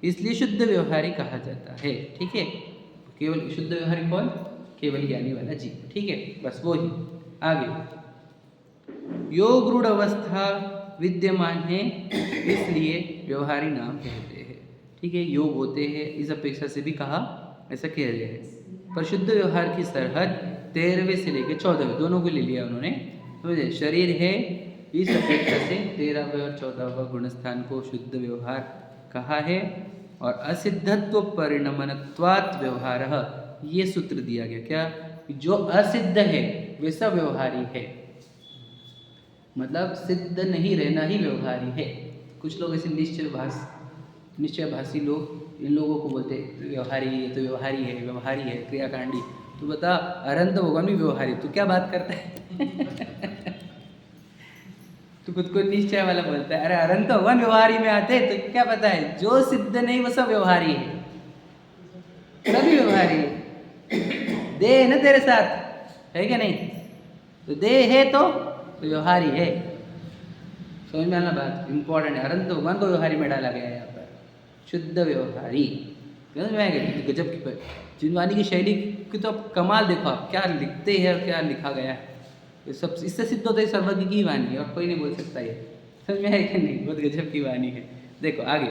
इसलिए शुद्ध व्यवहारी कहा जाता है। ठीक है, केवल शुद्ध व्यवहारी कौन? केवल ज्ञानी वाला जीव। ठीक है, बस वो ही। आगे, योग रूढ़ अवस्था विद्यमान है, इसलिए व्यवहारी नाम कहते हैं। ठीक है, योग होते हैं, इस अपेक्षा से भी कहा, ऐसा कह रहे हैं। पर शुद्ध व्यवहार की सरहद 13वें से लेकर 14वें दोनों को ले लिया उन्होंने। समझे? शरीर है, इस अपेक्षा से 13वें और 14वें गुणस्थान को शुद्ध व्यवहार कहा है। और असिद्धत्व परिणमनत्वात् व्यवहार, ये सूत्र दिया गया क्या? जो असिद्ध है वैसा व्यवहारी है, मतलब सिद्ध नहीं रहना ही व्यवहारी है। कुछ लोग ऐसे निश्चयभाषी लोग इन लोगों को बोलते व्यवहारी है, तो व्यवहारी है, व्यवहारी है, क्रियाकांडी। तो बता, अनंत भगवान भी व्यवहारी, तू क्या बात करता है? तू खुद को निश्चय वाला बोलता है। अरे अनंत भगवान व्यवहारी में आते हैं, तो क्या पता है? जो सिद्ध नहीं वो सब व्यवहारी है, सभी व्यवहारी है। देह है ना तेरे साथ, है क्या नहीं? तो देह है तो व्यवहारी है। समझ में आना बात? इंपॉर्टेंट है। अनंत भगवान को व्यवहारी में डाला गया है यहाँ पर, शुद्ध व्यवहारी। समझ में आएगा? गजब की जिनवानी की शैली की तो आप कमाल देखो, आप क्या लिखते हैं और क्या लिखा गया है। ये सब इससे सिद्ध होता है सर्वज्ञ की वाणी है और कोई नहीं बोल सकता ये। समझ में आएगा नहीं? बहुत गजब की वाणी है। देखो आगे,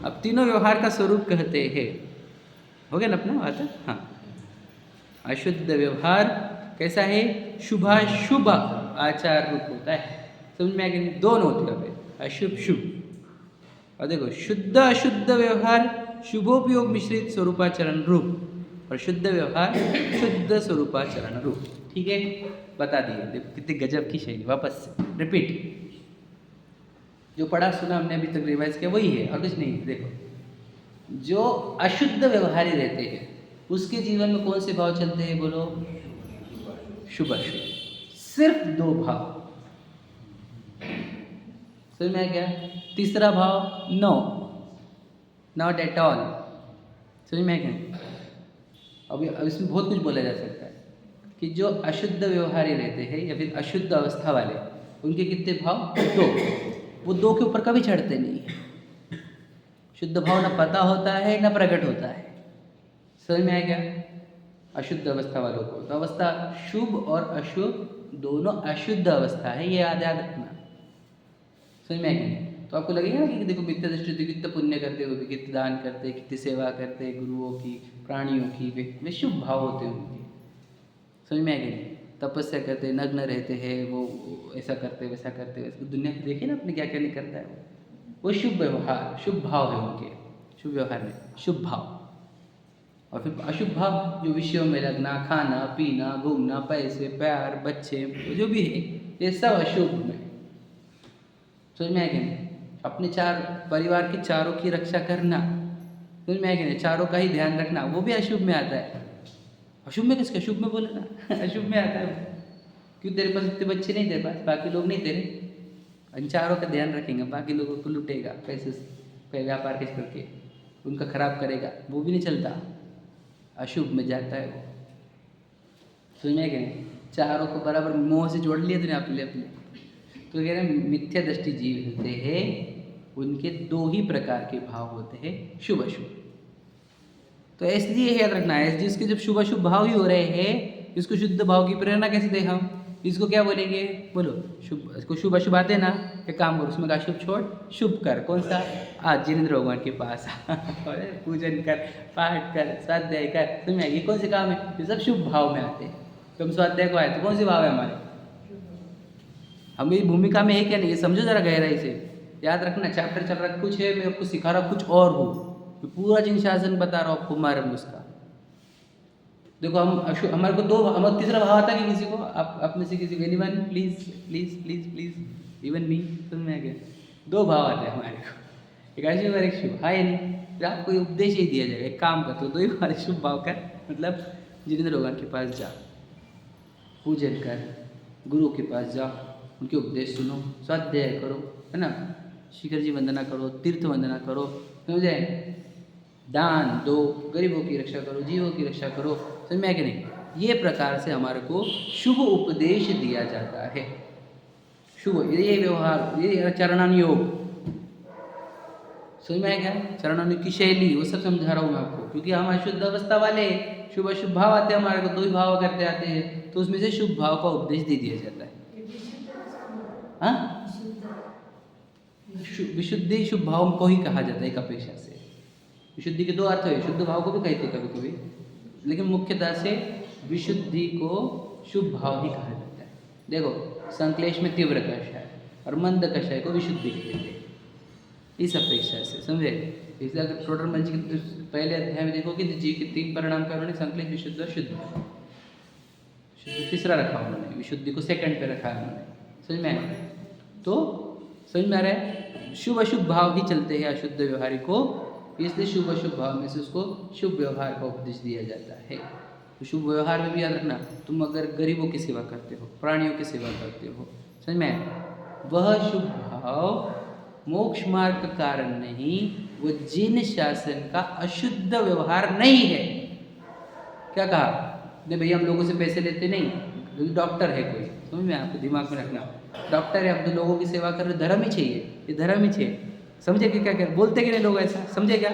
अब तीनों व्यवहार का स्वरूप कहते हैं। हो गया ना अपना बात? हाँ, अशुद्ध व्यवहार कैसा है? शुभाशुभ आचार रूप होता है। समझ में आ गया? दोनों होते हैं, अशुभ शुभ। और देखो, शुद्ध अशुद्ध व्यवहार शुभोपयोग मिश्रित स्वरूपाचरण रूप, और शुद्ध व्यवहार शुद्ध स्वरूपाचरण रूप। ठीक है, बता दिए। देखो कितनी गजब की शैली। वापस से रिपीट, जो पढ़ा सुना हमने अभी तक रिवाइज किया वही है और कुछ नहीं है। देखो, जो अशुद्ध व्यवहारी रहते हैं उसके जीवन में कौन से भाव चलते हैं? बोलो, शुभ अशुभ, सिर्फ 2 भाव। समझ में आ गया? तीसरा भाव नो, नॉट एट ऑल। समझ में आ गया? अब इसमें बहुत कुछ बोला जा सकता है कि जो अशुद्ध व्यवहारी रहते हैं या फिर अशुद्ध अवस्था वाले, उनके कितने भाव? 2। वो 2 के ऊपर कभी चढ़ते नहीं है। शुद्ध भाव ना पता होता है ना प्रकट होता है। समझ में आ गया? अशुद्ध अवस्था वालों को तो अवस्था शुभ और अशुभ दोनों अशुद्ध अवस्था है, ये याद रखना। समझ में आ गया? तो तो आपको लगेगा ना कि देखो मिथ्या दृष्टि होती है, कितना पुण्य करते हो, कितने दान करते, कितनी सेवा करते, गुरुओं की, प्राणियों की, वे शुभ भाव होते हैं उनके। समझ में आएगा नहीं? तपस्या करते, नग्न रहते हैं, वो ऐसा करते वैसा करते, वैसे दुनिया की देखिए ना अपने क्या क्या नहीं करता है वो शुभ व्यवहार, शुभ भाव है उनके, शुभ व्यवहार में शुभ भाव। और फिर अशुभ भाव जो विषयों में लगना, खाना पीना, घूमना, पैसे, प्यार, बच्चे, जो भी है ये सब अशुभ में। समझ में आएगा नहीं? अपने चार परिवार के चारों की रक्षा करना, समझ में आएगा नहीं? चारों का ही ध्यान रखना, वो भी अशुभ में आता है। अशुभ में किसके? अशुभ में बोले ना अशुभ में आता है। क्यों? तेरे पास इतने बच्चे नहीं, तेरे पास बाकी लोग नहीं तेरे, इन चारों का ध्यान रखेंगे, बाकी लोगों को लुटेगा, पैसे पे व्यापार किस करके उनका खराब करेगा, वो भी नहीं चलता, अशुभ में जाता है वो। समझ में क्या? चारों को बराबर मोह से जोड़ लिया तूने अपने अपने। तो कह रहे हैं मिथ्या दृष्टि जीव होते हैं, उनके दो ही प्रकार के भाव होते हैं, शुभ अशुभ। तो इसलिए याद रखना है, जिसके जब शुभ अशुभ भाव ही हो रहे हैं, इसको शुद्ध भाव की प्रेरणा कैसे दें हम? इसको क्या बोलेंगे? बोलो शुभ, इसको शुभ अशुभ आते ना, एक काम करो, उसमें का शुभ छोड़, शुभ कर। कौन सा? आज जिनेंद्र भगवान के पास पूजन कर, पाठ कर, स्वाध्याय कर। तुम्हें ये कौन से काम है? ये सब शुभ भाव में आते हैं। तुम स्वाध्याय को आए तो कौन से भाव है हमारे? हम ये भूमिका में है क्या नहीं, ये समझो जरा गहराई से। याद रखना, चैप्टर चल रहा कुछ है, मैं आपको सिखा रहा कुछ और हूँ, पूरा जिन शासन बता रहा हूँ आपको मर्म उसका। देखो हम हमारे को दो, हमारा तीसरा भाव आता है कि किसी को, आप में से किसी को, anyone, please please please please, even me, तुम में आ गया, दो भाव आते हैं हमारे को, एक अशुभ और एक शुभ। हाँ या नहीं? फिर आपको ये उपदेश ही दिया जाएगा, एक काम कर तो दो ही हमारे शुभ भाव का, मतलब जिनेंद्र भगवान के पास जा, पूजन कर, गुरु के पास जाओ, उनके उपदेश सुनो, स्वाध्याय करो, है ना, शिखर जी वंदना करो, तीर्थ वंदना करो, समझे, दान दो, गरीबों की रक्षा करो, जीवों की रक्षा करो। समझ में है कि नहीं? ये प्रकार से हमारे को शुभ उपदेश दिया जाता है। शुभ ये व्यवहार, ये चरणानुयोग, समझ में आएगा? चरणानुयोग की शैली, वो सब समझा रहा हूँ मैं आपको, क्योंकि हम अशुद्ध अवस्था वाले, शुभ अशुभ भाव आते हैं हमारे को, दो ही भाव करते आते हैं, तो उसमें से शुभ भाव का उपदेश दे दिया जाता है। हाँ, विशुद्धि शुभ भाव को ही कहा जाता है एक अपेक्षा से। विशुद्धि के दो अर्थ है, शुद्ध भाव को भी कहते हैं कभी कभी, लेकिन मुख्यतः से विशुद्धि को शुभ भाव ही कहा जाता है। देखो, संक्लेश में तीव्र कषाय और मंद कषाय को विशुद्धि कहते हैं, इस अपेक्षा से, समझे? इसलिए अगर टोटल मंच के पहले अध्याय में देखोगे तो जीव के 3 परिणाम का उन्होंने संक्लेश, विशुद्ध और शुद्ध। शुद्ध तीसरा रखा उन्होंने, विशुद्धि को सेकंड पे रखा है उन्होंने। समझ में आया? तो समझ में आ रहा है, शुभ अशुभ भाव ही चलते हैं अशुद्ध व्यवहारी को, इसलिए शुभ अशुभ भाव में से उसको शुभ व्यवहार का उपदेश दिया जाता है। तो शुभ व्यवहार में भी याद रखना, तुम अगर गरीबों की सेवा करते हो, प्राणियों की सेवा करते हो, समझ में, वह शुभ भाव मोक्ष मार्ग का कारण नहीं, वो जिन शासन का अशुद्ध व्यवहार नहीं है। क्या कहा? नहीं भैया हम लोगों से पैसे लेते नहीं, डॉक्टर है कोई, समझ में, आपको दिमाग में रखना, डॉक्टर है, अब तो लोगों की सेवा कर रहे, धर्म ही चाहिए, ये धर्म ही चाहिए। समझे कि क्या क्या बोलते कि नहीं लोग ऐसा, समझे क्या?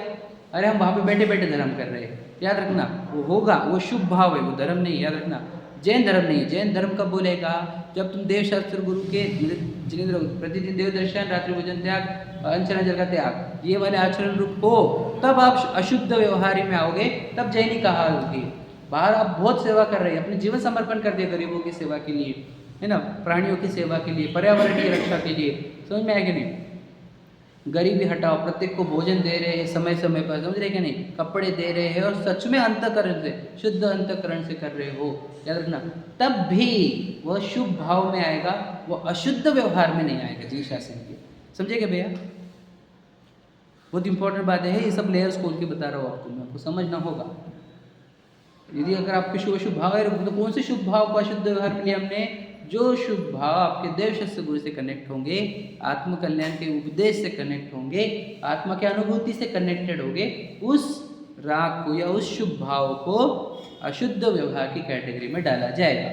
अरे हम वहाँ पे बैठे बैठे धर्म कर रहे हैं, याद रखना, वो होगा, वो शुभ भाव है, वो धर्म नहीं, याद रखना। जैन धर्म नहीं है, जैन धर्म कब बोलेगा? जब तुम देवशास्त्र गुरु के जिनेंद्र प्रतिदिन देव दर्शन, रात्रि भोजन त्याग, अनशन जल का त्याग, ये वाले आचरण रूप हो, तब आप अशुद्ध व्यवहारी में आओगे, तब जैनी कहा होगी। बाहर आप बहुत सेवा कर रहे हैं, अपने जीवन समर्पण कर दिए गरीबों की सेवा के लिए, है ना, प्राणियों की सेवा के लिए, पर्यावरण की रक्षा के लिए, समझ में आएगा नहीं? गरीबी हटाओ, प्रत्येक को भोजन दे रहे हैं समय समय पर, समझ रहे कि नहीं, कपड़े दे रहे हैं, और सच में अंतःकरण से, शुद्ध अंतःकरण से कर रहे हो, याद रखना, तब भी वह शुभ भाव में आएगा, वह अशुद्ध व्यवहार में नहीं आएगा जी शासन के। समझेगा भैया? बहुत इंपॉर्टेंट बात है, ये सब लेयर्स खोल के बता रहा हूँ आपको, मैं आपको समझना होगा। यदि अगर आपके शुभ शुभ भाव है, तो कौन से शुभ भाव को अशुद्ध व्यवहार में लिया हमने? जो शुभ भाव आपके देवशास्त्र गुरु से कनेक्ट होंगे, आत्मकल्याण के उपदेश से कनेक्ट होंगे, आत्मा के अनुभूति से कनेक्टेड होंगे, उस राग को या उस शुभ भाव को अशुद्ध व्यवहार की कैटेगरी में डाला जाएगा।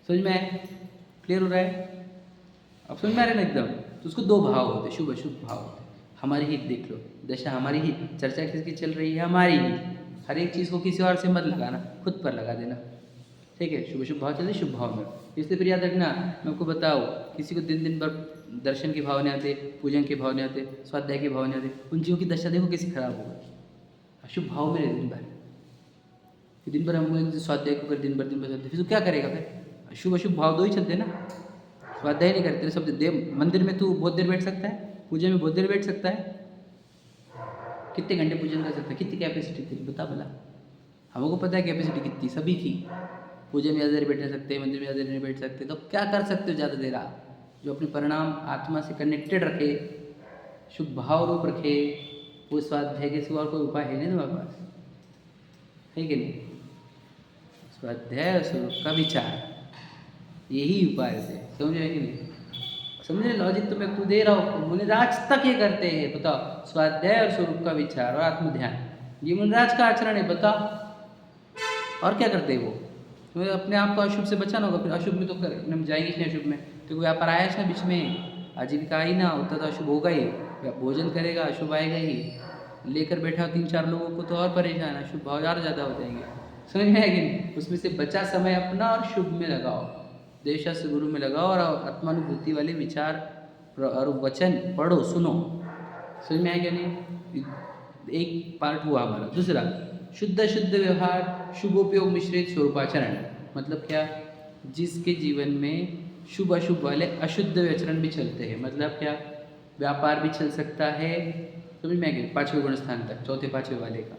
समझ में आए? क्लियर हो रहा है? अब समझ में आ रहा है ना एकदम? तो उसको 2 भाव होते, शुभ अशुभ भाव होते। हमारी ही देख लो, दशा हमारी ही, चर्चा किसकी चल रही है? हमारी ही। हर एक चीज़ को किसी और से मत लगाना, खुद पर लगा देना, ठीक है? शुभ शुभ भाव चलते शुभ भाव में, इसलिए फिर याद रखना, मैं आपको बताऊँ, किसी को दिन दिन भर दर्शन के भाव नहीं आते, पूजन के भाव नहीं आते, स्वाध्याय के भाव नहीं आते, उन जीवों की दशा देखो कैसी खराब हो गई। अशुभ भाव में रहे दिन भर, फिर दिन भर हम स्वाध्याय को कर दिन भर स्वाध्याय, फिर तो क्या करेगा? फिर अशुभ अशुभ भाव दो ही चलते ना, स्वाध्याय नहीं करते सब। देव मंदिर में तू बहुत देर बैठ सकता है, पूजा में बहुत देर बैठ सकता है, कितने घंटे पूजन कर सकता है? कितनी कैपेसिटी तेरी बता भला? हमको पता है कैपेसिटी कितनी सभी की। पूजा में ज़्यादा देर बैठ नहीं सकते, मंदिर में ज़्यादा देर नहीं बैठ सकते, तो क्या कर सकते हो ज़्यादा देर आप? जो अपने परिणाम आत्मा से कनेक्टेड रखे, शुभ भाव रूप रखे, वो स्वाध्याय के सिवा और कोई उपाय है नहीं तुम्हारे पास, है कि नहीं? स्वाध्याय स्वरूप का विचार, यही उपाय है, समझे कि नहीं? समझे लॉजिक तो मैं खुद दे रहा हूँ। मुनिराज तक ये करते हैं, बताओ, स्वाध्याय और स्वरूप का विचार और आत्म ध्यान, ये मुनिराज का आचरण है, बताओ। और क्या करते हैं वो? तो अपने आप को अशुभ से बचाना होगा, फिर अशुभ में तो हम जाएंगे नहीं अशुभ में, तो कोई व्यापार आया ना बीच में, आजीविका आई ना, होता तो अशुभ होगा ही, भोजन करेगा अशुभ आएगा ही, लेकर बैठा 3-4 लोगों को तो और परेशान, अशुभ भाव और ज़्यादा हो जाएंगे, समझ में आएगी नहीं? उसमें से बचा समय अपना और शुभ में लगाओ, देवशास्त्र गुरु में लगाओ, और आत्मानुभूति वाले विचार और वचन पढ़ो, सुनो, समझ में आएगा नहीं? एक पार्ट हुआ हमारा। दूसरा, शुद्ध शुद्ध व्यवहार, शुभोपयोग मिश्रित स्वरूपाचरण, मतलब क्या? जिसके जीवन में शुभ अशुभ वाले अशुद्ध आचरण भी चलते हैं, मतलब क्या? व्यापार भी चल सकता है, समझ में आएगा? 5वें गुण स्थान तक, 4-5वें वाले का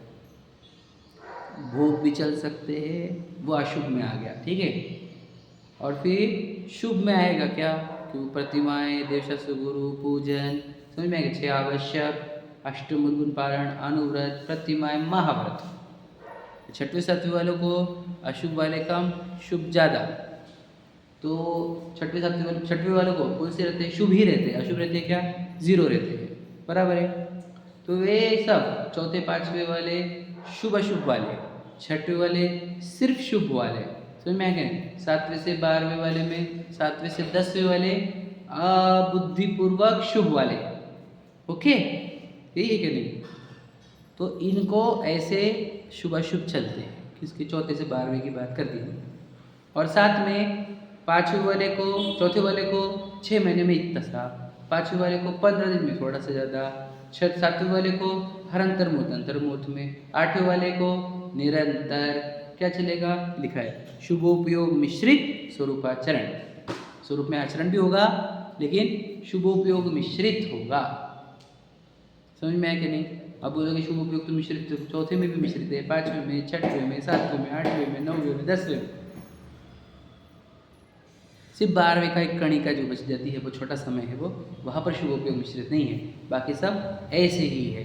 भोग भी चल सकते हैं, वो अशुभ में आ गया, ठीक है। और फिर शुभ में आएगा क्या? कि प्रतिमाएं, देवशास्त्र गुरु, पूजन, समझ में आएगा? 6 आवश्यक, अष्टमुद्गुण पारण, अनुव्रत, प्रतिमाएं, महाव्रत। 6वें-7वें वालों को अशुभ वाले कम, शुभ ज़्यादा, तो 6वें वालों को कौन से रहते हैं? शुभ ही रहते हैं, अशुभ रहते हैं क्या? 0 रहते हैं, बराबर है। तो वे सब 4-5वें वाले शुभ अशुभ वाले, 6वें वाले सिर्फ शुभ वाले, समझ में आएगा? 7वें से 12वें वाले में, 7वें से 10वें वाले अबुद्धिपूर्वक शुभ वाले, ओके, यही है कि नहीं? तो इनको ऐसे शुभ अशुभ चलते हैं, किसके 4 से 12वें की बात कर दी। और साथ में 5वें वाले को, 4थे वाले को 6 महीने में इतना सा, 5वें वाले को 15 दिन में थोड़ा सा ज़्यादा, 7वें वाले को हर अंतर्मुहूर्त में, 8वें वाले को निरंतर क्या चलेगा? लिखा है शुभोपयोग मिश्रित स्वरूपाचरण, स्वरूप में आचरण भी होगा लेकिन शुभोपयोग मिश्रित होगा, समझ में आया कि नहीं? अब बोलोगे शुभ उपयोग तो मिश्रित, 4थे में भी मिश्रित है, 5वें में, 6वें में, 7वें में, 8वें में, 9वें में, 10वें में, सिर्फ 12वें का एक कणी का जो बच जाती है, वो छोटा समय है, वो वहाँ पर शुभ उपयोग मिश्रित नहीं है, बाकी सब ऐसे ही है।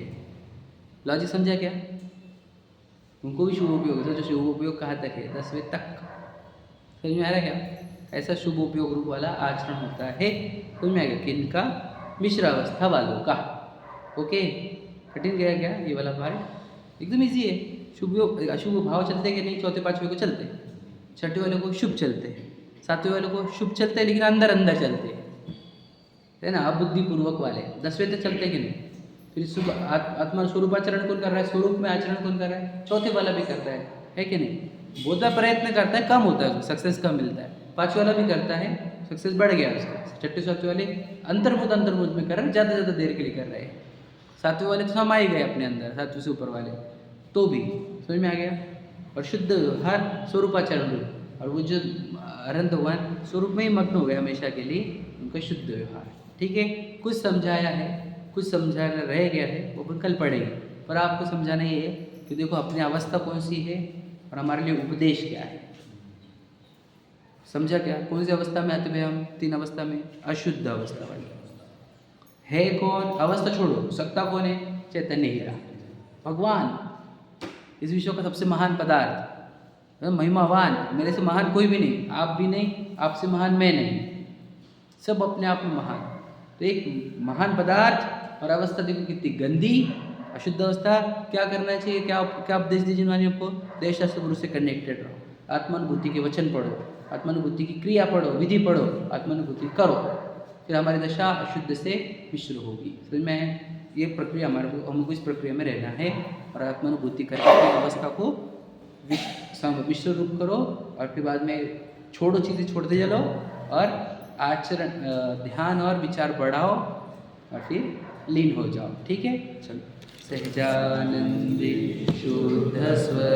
लॉजिक समझा क्या? उनको भी शुभ उपयोग, जो शुभ उपयोग कहाँ तक है? 10वें तक, समझ में आ रहा है क्या? ऐसा शुभ उपयोग रूप वाला आचरण होता है, समझ में आएगा? किनका? मिश्रावस्था वालों का, ओके। कठिन गया क्या ये वाला पार्ट? एकदम इजी है। शुभ अशुभ भाव चलते कि नहीं? 4-5वें को चलते, 6वें वाले को शुभ चलते, 7वें वाले को शुभ चलते लेकिन अंदर अंदर चलते है ना, अबुद्धिपूर्वक वाले। 10वें तक चलते कि नहीं? फिर शुभ आत्मा स्वरूपाचरण कौन कर रहा है? स्वरूप में आचरण कौन कर रहा है? 4थे वाला भी करता है कि नहीं? बहुत बार प्रयत्न करता है, कम होता है, सक्सेस कम मिलता है। 5वें वाला भी करता है, सक्सेस बढ़ गया उसका। 6वें-7वें वाले अंतर्मुद में कर रहे हैं, ज़्यादा से ज़्यादा देर के लिए कर रहे हैं। 7वें वाले तो समा ही गए अपने अंदर, 7वें से ऊपर वाले तो भी, समझ में आ गया? और शुद्ध हर स्वरूपाचरण, और वो जो अनंत भगवान स्वरूप में ही मग्न हो गए हमेशा के लिए, उनका शुद्ध व्यवहार, ठीक है। कुछ समझाया है, कुछ समझाना रह गया है, वो अपन कल पढ़ेंगे। पर आपको समझाना ये है कि देखो अपनी अवस्था कौन सी है और हमारे लिए उपदेश क्या है। समझा क्या? कौन सी अवस्था में आते हुए हम? 3 अवस्था में, अशुद्ध अवस्था वाली है। कौन? अवस्था छोड़ो, सत्ता कौन है? चैतन्य हीरा, भगवान, इस विश्व का सबसे महान पदार्थ, महिमावान, मेरे से महान कोई भी नहीं, आप भी नहीं, आपसे महान मैं नहीं, सब अपने आप में महान। तो एक महान पदार्थ और अवस्था देखो कितनी गंदी, अशुद्ध अवस्था। क्या करना चाहिए? क्या क्या उपदेश दीजिए वानियों को? देवशास्त्र गुरु से कनेक्टेड रहो, आत्मानुभूति के वचन पढ़ो, आत्मानुभूति की क्रिया पढ़ो, विधि पढ़ो, आत्मानुभूति करो, फिर हमारी दशा अशुद्ध से मिश्र होगी। समझ में? ये प्रक्रिया हमारे को, हमको इस प्रक्रिया में रहना है और आत्मानुभूति करके अपनी अवस्था को मिश्र रूप करो, और फिर बाद में छोड़ो, चीज़ें छोड़ते चलो और आचरण ध्यान और विचार बढ़ाओ और फिर लीन हो जाओ। ठीक है, चलो। सहजानंदे शुद्ध स्वर